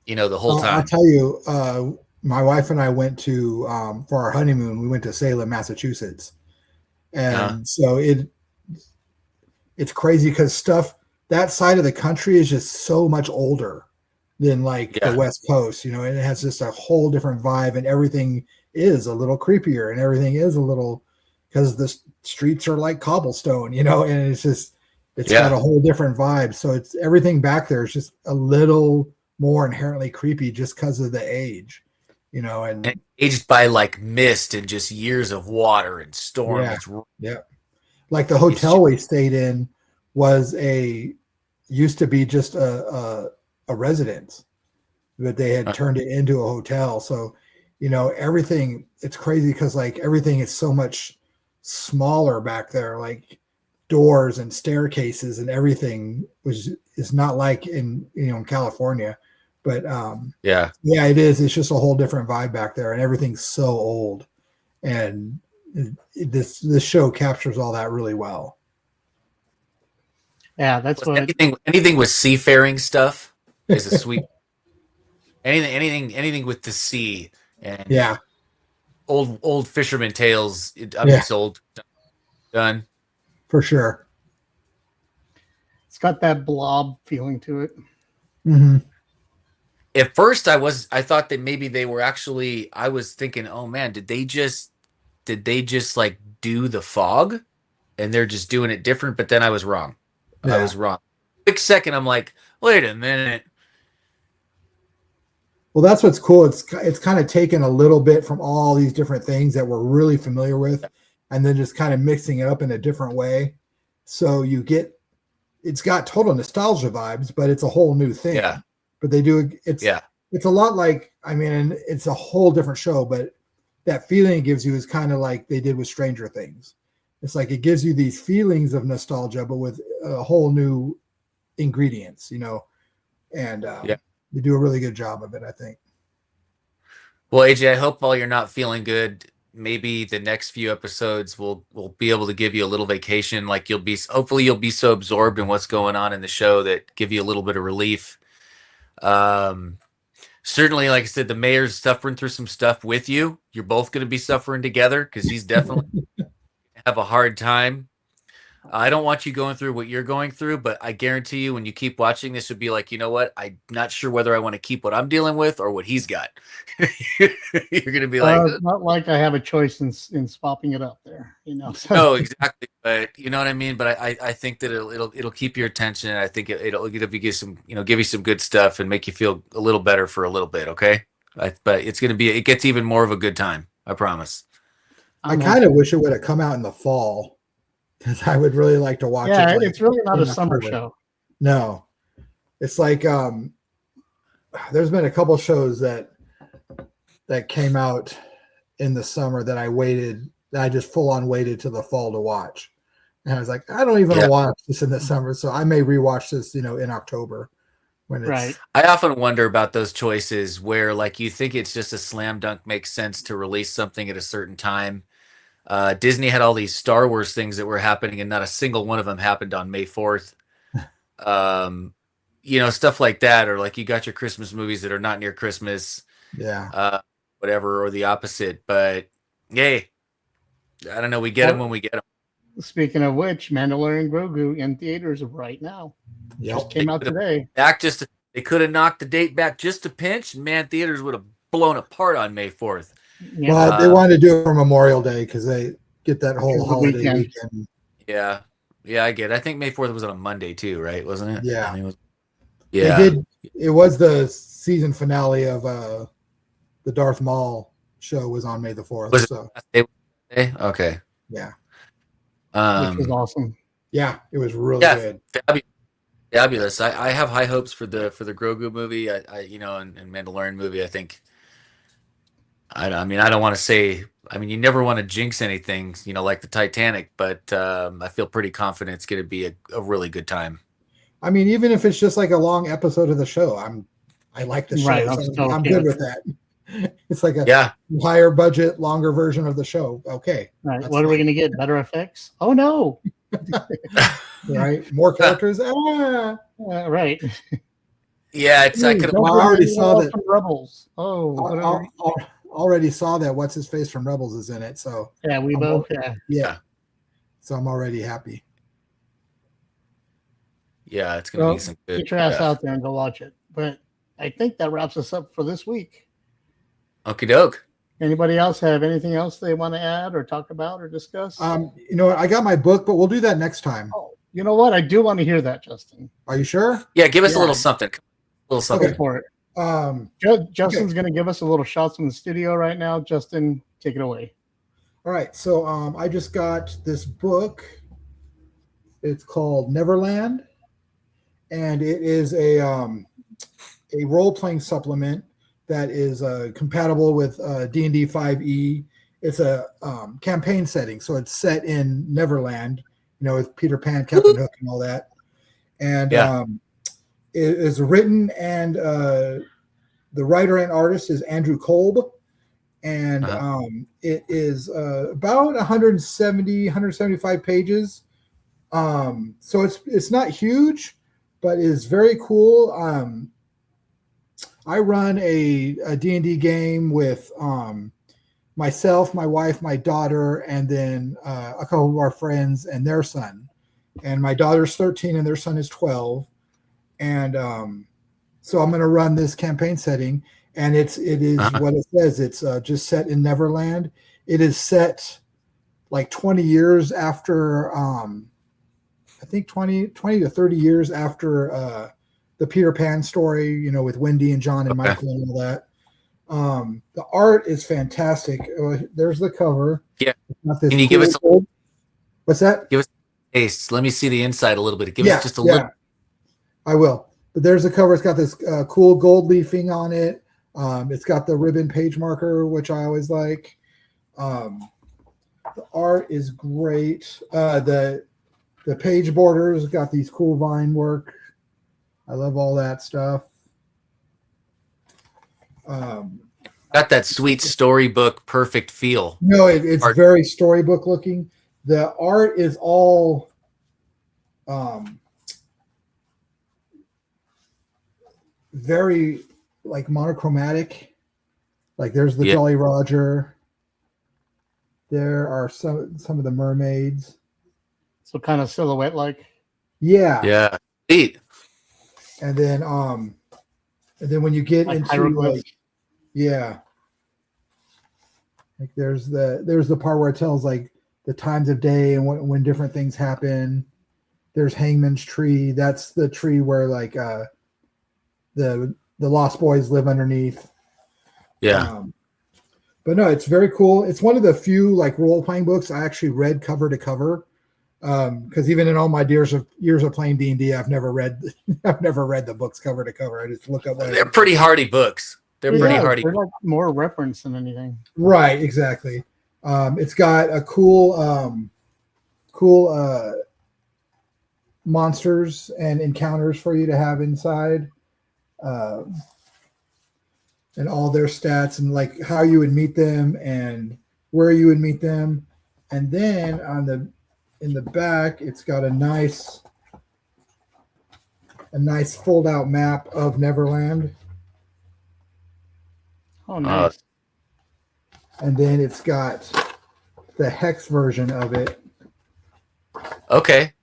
the whole time. I'll tell you, my wife and I went to, for our honeymoon, we went to Salem, Massachusetts. And so it's crazy because that side of the country is just so much older than the West Coast, and it has just a whole different vibe, and everything is a little creepier, and everything is a little, because the streets are like cobblestone, and it's got a whole different vibe. So it's everything back there is just a little more inherently creepy just because of the age, and aged by like mist and just years of water and storm. Yeah. Like the hotel we stayed in used to be just a residence, but they had turned it into a hotel. So, everything, it's crazy because everything is so much smaller back there, like doors and staircases and everything is not like in California. But it is. It's just a whole different vibe back there, and everything's so old. And this show captures all that really well. Yeah, that's what anything with seafaring stuff is a sweet. anything with the sea and old fisherman tales. Sold, done for sure. It's got that blob feeling to it. Mm-hmm. At first, I thought that maybe they were actually. I was thinking, oh man, did they just like do the fog, and they're just doing it different? But then I was wrong. Yeah. I was wrong. Quick second, I'm like, wait a minute. Well, that's what's cool. It's kind of taken a little bit from all these different things that we're really familiar with, and then just kind of mixing it up in a different way. So it's got total nostalgia vibes, but it's a whole new thing. Yeah. But they do it's a lot like, it's a whole different show, but that feeling it gives you is kind of like they did with Stranger Things. It's like it gives you these feelings of nostalgia, but with a whole new ingredients, and they do a really good job of it, I think. Well, AJ, I hope while you're not feeling good, maybe the next few episodes will be able to give you a little vacation. Like hopefully you'll be so absorbed in what's going on in the show that give you a little bit of relief. Certainly, like I said, the mayor's suffering through some stuff with you. You're both going to be suffering together because he's definitely have a hard time. I don't want you going through what you're going through, but I guarantee you when you keep watching this, you'll be like, you know what? I'm not sure whether I want to keep what I'm dealing with or what he's got. You're going to be like, It's not like I have a choice in swapping it up there, you know. So, no, exactly. But you know what I mean? But I think that it'll keep your attention. And I think it'll give you some, give you some good stuff and make you feel a little better for a little bit. Okay. But it gets even more of a good time. I promise. I kind of wish it would have come out in the fall because I would really like to watch it. Yeah, like, it's really not in a summer October. show. No, it's like there's been a couple shows that came out in the summer that I just full on waited to the fall to watch. And I was like, I don't even want to watch this in the summer. So I may rewatch this, in October when it's Right. I often wonder about those choices where like you think it's just a slam dunk makes sense to release something at a certain time. Disney had all these Star Wars things that were happening and not a single one of them happened on May 4th. Stuff like that, or like you got your Christmas movies that are not near Christmas. Yeah. Whatever, or the opposite. But yay, I don't know. We get them when we get them. Speaking of which, Mandalorian Grogu in theaters right now. Yep. Just came out today. They could have knocked the date back just a pinch, and man, theaters would have blown apart on May 4th. Yeah. Well, they wanted to do it for Memorial Day because they get that whole The holiday weekend. weekend. Yeah, I get it. I think May 4th was on a Monday too, right? Wasn't it? Yeah. I think it was, They did. It was the season finale of the Darth Maul show was on May the 4th. Was it so last day? Okay. yeah, Which was awesome. yeah, it was really good. Fabulous. I have high hopes for the Grogu movie. And Mandalorian movie. I think. I don't want to say. I mean, you never want to jinx anything, like the Titanic, but I feel pretty confident it's going to be a really good time. I mean, even if it's just like a long episode of the show, I like the show. Right, So I'm good with that. It's like a Yeah. higher budget, longer version of the show. Okay. Right. That's What are we fine. going to get? Better effects? Oh, no. Right. More characters. Right. Yeah, it's I could Don't Well, I already forget saw all that. from Rebels. Oh, whatever. Already saw that What's His Face from Rebels is in it. So Yeah, we I'm both. al- Yeah. yeah. So I'm already happy. Yeah, it's gonna Well, be some good get your ass stuff. out there and go watch it. But I think that wraps us up for this week. Okie doke. Anybody else have anything else they want to add or talk about or discuss? You know what? I got my book, but we'll do that next time. Oh, you know what? I do want to hear that, Justin. Are you sure? Yeah, give us a Yeah. little something. A little something. Go for it. Um, Justin's going to give us a little shots from the studio right now. Justin, take it away. all right. So I just got this book. It's called Neverland, and it is a role-playing supplement that is compatible with D&D 5e. It's a campaign setting, so it's set in Neverland, with Peter Pan, Captain Hook, and all that. And it is written, and the writer and artist is Andrew Kolb, and it is about 170, 175 pages. So it's not huge, but it's very cool. I run a D&D game with myself, my wife, my daughter, and then a couple of our friends and their son. And my daughter's 13 and their son is 12. And so I'm going to run this campaign setting, and it is what it says. It's just set in Neverland. It is set like 20 years after, I think 20 to 30 years after the Peter Pan story, with Wendy and John and Michael and all that. The art is fantastic. There's the cover. Yeah. Can you give us what's that? Give us let me see the inside a little bit. Give us just a little. I will. But there's the cover. It's got this cool gold leafing on it. It's got the ribbon page marker, which I always like. The art is great. The page borders got these cool vine work. I love all that stuff. Got that sweet storybook perfect feel. No, it's Art. very storybook looking. The art is all very like monochromatic. Like there's the Jolly Roger. There are some of the mermaids. So kind of silhouette like. Yeah. Yeah. Neat. And then when you get Like into hieroglyphs. like, yeah, like there's the part where it tells like the times of day and when different things happen. There's Hangman's Tree. That's the tree where like the Lost Boys live underneath. Yeah. But no, it's very cool. It's one of the few like role playing books I actually read cover to cover. Because even in all my years of playing D&D, I've never read the books cover to cover. I just look up what They're pretty hardy books. They're pretty hardy. They're like more reference than anything. Right, exactly. It's got a cool monsters and encounters for you to have inside, and all their stats and like how you would meet them and where you would meet them. And then in the back, it's got a nice fold out map of Neverland. Oh, nice. And then it's got the hex version of it. Okay.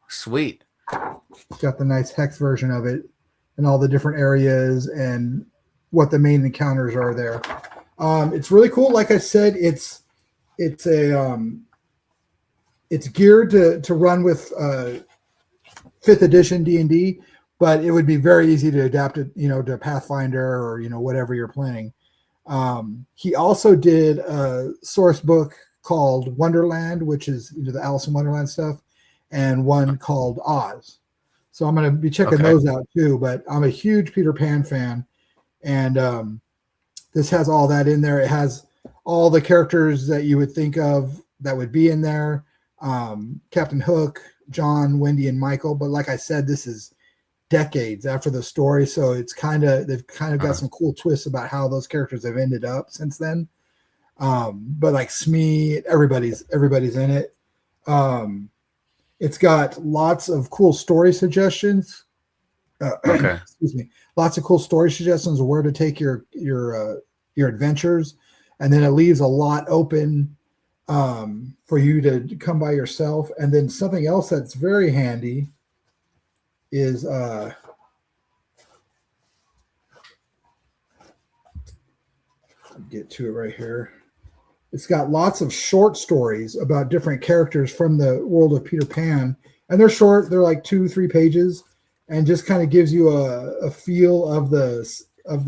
Sweet. It's got the nice hex version of it and all the different areas and what the main encounters are there. It's really cool. Like I said, it's geared to run with 5th edition D&D, but it would be very easy to adapt it, to Pathfinder or whatever you're playing. He also did a source book called Wonderland, which is the Alice in Wonderland stuff, and one called Oz. So I'm going to be checking those out too. But I'm a huge Peter Pan fan, and this has all that in there. It has all the characters that you would think of that would be in there. Captain Hook, John, Wendy, and Michael. But like I said, this is decades after the story, so they've kind of got some cool twists about how those characters have ended up since then. But like Smee, everybody's in it. It's got lots of cool story suggestions. Excuse me. Lots of cool story suggestions of where to take your adventures, and then it leaves a lot open for you to come by yourself. And then something else that's very handy is get to it right here. It's got lots of short stories about different characters from the world of Peter Pan, and they're short. They're like 2-3 pages, and just kind of gives you a feel of the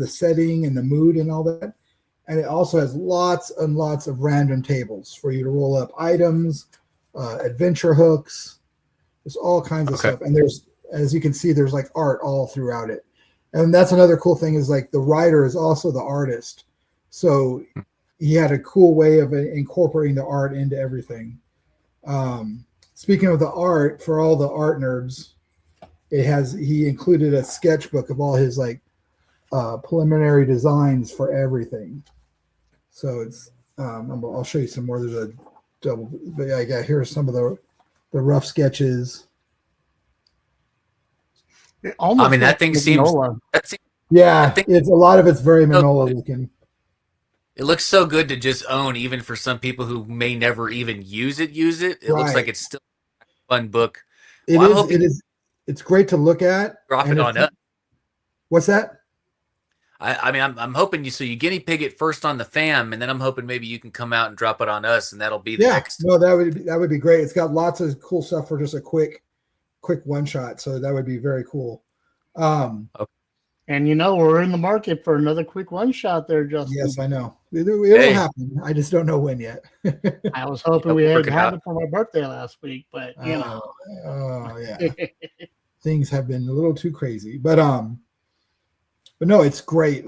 setting and the mood and all that. And it also has lots and lots of random tables for you to roll up items, adventure hooks. There's all kinds of stuff, and there's, as you can see, there's like art all throughout it. And that's another cool thing is like the writer is also the artist, so he had a cool way of incorporating the art into everything. Speaking of the art, for all the art nerds, he included a sketchbook of all his like preliminary designs for everything. So it's I'll show you some more. There's a double, but yeah, here's some of the rough sketches. That thing seems. It's a lot of it's very Manola looking. It looks so good to just own, even for some people who may never even use it. It looks like it's still a fun book. It is. It's great to look at. Drop it on us. What's that? I'm hoping you guinea pig it first on the fam, and then I'm hoping maybe you can come out and drop it on us, and that'll be the next. No, that would be great. It's got lots of cool stuff for just a quick one shot, so that would be very cool. Okay. And we're in the market for another quick one shot there, Justin. Yes, I know. It'll happen. I just don't know when yet. I was hoping we had it for my birthday last week, but Oh yeah. Things have been a little too crazy. But no, it's great.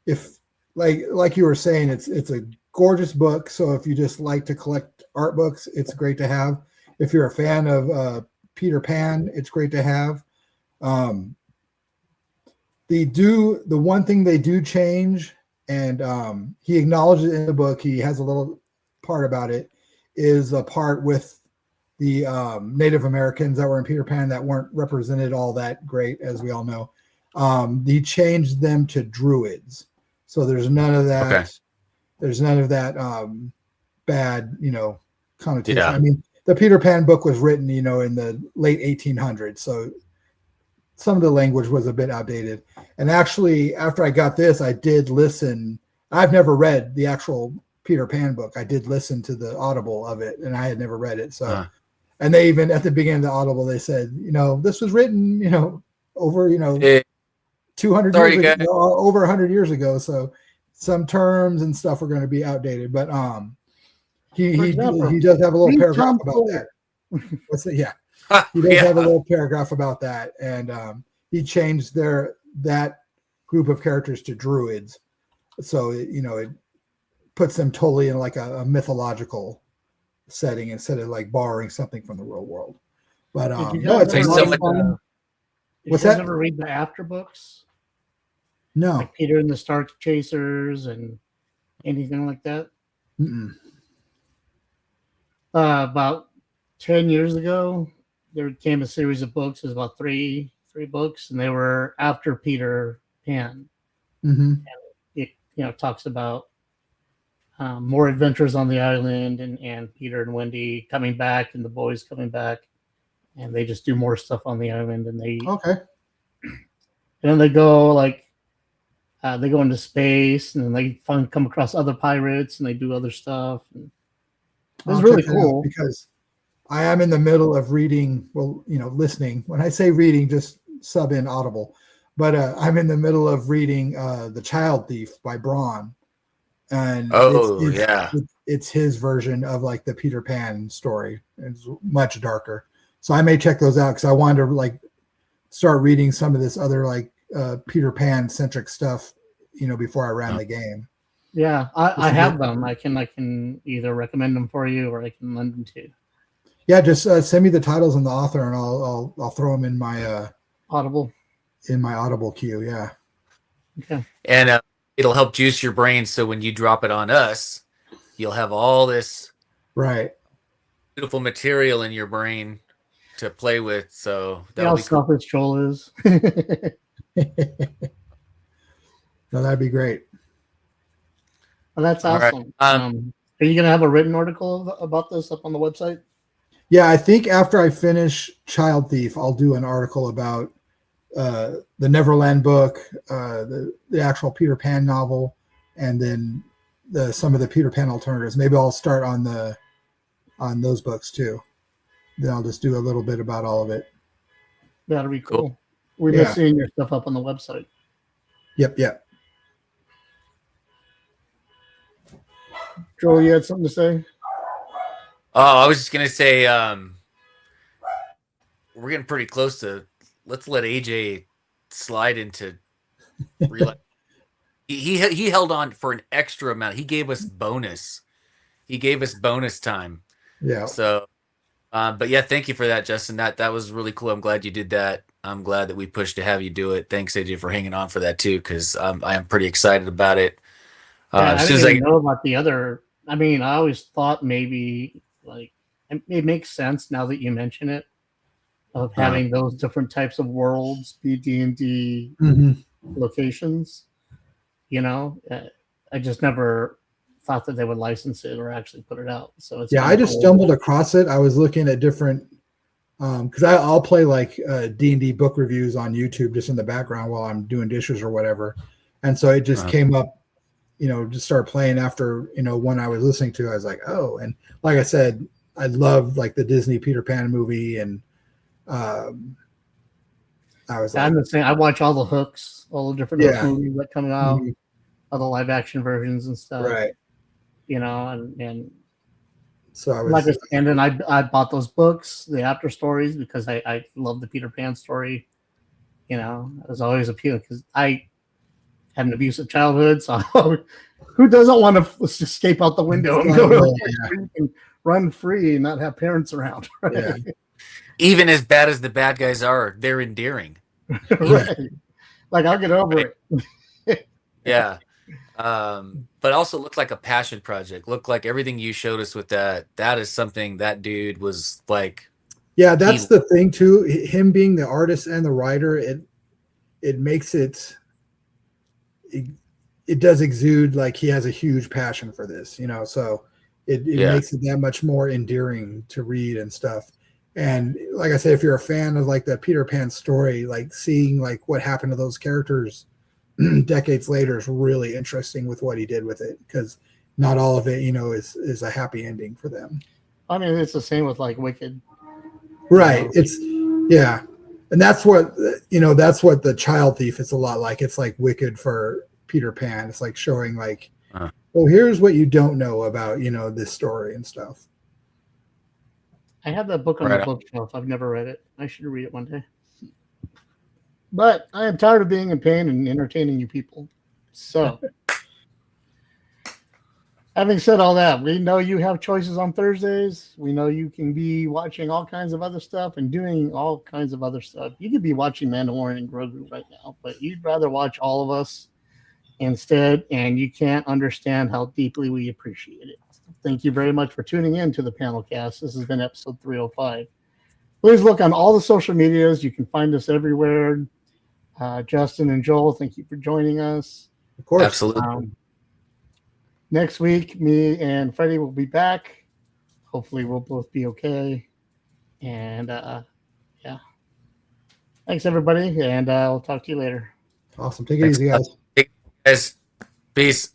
If like you were saying, it's a gorgeous book. So if you just like to collect art books, it's great to have. If you're a fan of Peter Pan, it's great to have. The one thing they do change, and he acknowledges it in the book, he has a little part about it, is a part with the Native Americans that were in Peter Pan that weren't represented all that great, as we all know. He changed them to druids, so there's none of that. Okay. There's none of that bad, connotation. Yeah. I mean, the Peter Pan book was written, in the late 1800s, so some of the language was a bit outdated. And actually, after I got this, I did listen. I've never read the actual Peter Pan book. I did listen to the Audible of it, and I had never read it. So, and they even at the beginning of the Audible, they said, this was written, over, 200 Sorry, years guys. ago, over 100 years ago. So some terms and stuff are going to be outdated, but he does have a little paragraph about that. What's it? Yeah. He does have a little paragraph about that, and he changed that group of characters to druids, so it puts them totally in like a mythological setting instead of like borrowing something from the real world. But no, it's Thanks a so lot much. of fun. Did you guys ever read the after books? No, like Peter and the Star Chasers and anything like that? About 10 years ago, there came a series of books. It was about three books, and they were after Peter Pan. Mm-hmm. And it talks about more adventures on the island, and Peter and Wendy coming back, and the boys coming back, and they just do more stuff on the island, and then they go they go into space, and then they come across other pirates, and they do other stuff. And it's really cool because I am in the middle of reading. Well, listening. When I say reading, just sub in Audible. But I'm in the middle of reading "The Child Thief" by Braun, and it's his version of like the Peter Pan story. It's much darker, so I may check those out because I wanted to like start reading some of this other like Peter Pan centric stuff, before I ran the game. Yeah, I have them. I can either recommend them for you or I can lend them to you. Yeah, just send me the titles and the author, and I'll throw them in my Audible queue. Yeah. Okay. And it'll help juice your brain, so when you drop it on us, you'll have all this beautiful material in your brain to play with. So that'll be cool. How selfish Joel is. No, that'd be great. Well, that's awesome. Right. Are you going to have a written article about this up on the website? Yeah, I think after I finish Child Thief, I'll do an article about the Neverland book, the actual Peter Pan novel, and then some of the Peter Pan alternatives. Maybe I'll start on those books too. Then I'll just do a little bit about all of it. That'll be cool. We're just seeing your stuff up on the website. Yep. Joel, you had something to say? Oh, I was just gonna say, we're getting pretty close to. Let's let AJ slide into. He held on for an extra amount. He gave us bonus. He gave us bonus time. Yeah. So, but yeah, thank you for that, Justin. That was really cool. I'm glad you did that. I'm glad that we pushed to have you do it. Thanks, AJ, for hanging on for that too, because I am pretty excited about it. I didn't even know about the other. I mean, I always thought maybe like it makes sense now that you mention it, of having those different types of worlds be D&D locations. I just never thought that they would license it or actually put it out. So it's I just stumbled across it. I was looking at different because I'll play like D&D book reviews on YouTube just in the background while I'm doing dishes or whatever, and so it just came up. Just started playing after one I was listening to. I was like, oh, and like I said, I love like the Disney Peter Pan movie, and I was like, I'm the same. I watch all the hooks, all the different movies that come out, all the live action versions and stuff, right? And so I was and then I bought those books, the after stories, because I love the Peter Pan story. It was always appealing because I had an abusive childhood, so who doesn't want to escape out the window and go and run free and not have parents around? Right? Yeah. Even as bad as the bad guys are, they're endearing. Right. Like I'll get over it. Yeah. But also looked like a passion project. Looked like everything you showed us with that is something that dude was like. Yeah, that's the thing too. Him being the artist and the writer, it makes it does exude like he has a huge passion for this, so It Yeah. makes it that much more endearing to read and stuff. And like I said, if you're a fan of like the Peter Pan story, like seeing like what happened to those characters decades later is really interesting with what he did with it, because not all of it, is a happy ending for them. I mean, it's the same with like Wicked. Right. It's yeah. And that's what the Child Thief is a lot like. It's like Wicked for Peter Pan. It's like showing like, well, here's what you don't know about, this story and stuff. I have that book on Right the on. bookshelf. I've never read it. I should read it one day. But I am tired of being in pain and entertaining you people. So, having said all that, we know you have choices on Thursdays. We know you can be watching all kinds of other stuff and doing all kinds of other stuff. You could be watching Mandalorian and Grogu right now, but you'd rather watch all of us instead, and you can't understand how deeply we appreciate it. Thank you very much for tuning in to the PanelCast. This has been episode 305. Please look on all the social medias. You can find us everywhere. Justin and Joel, thank you for joining us. Of course. Absolutely. Next week, me and Freddie will be back. Hopefully, we'll both be okay. And yeah. Thanks, everybody. And I'll talk to you later. Awesome. Take it easy, guys. Guys, peace.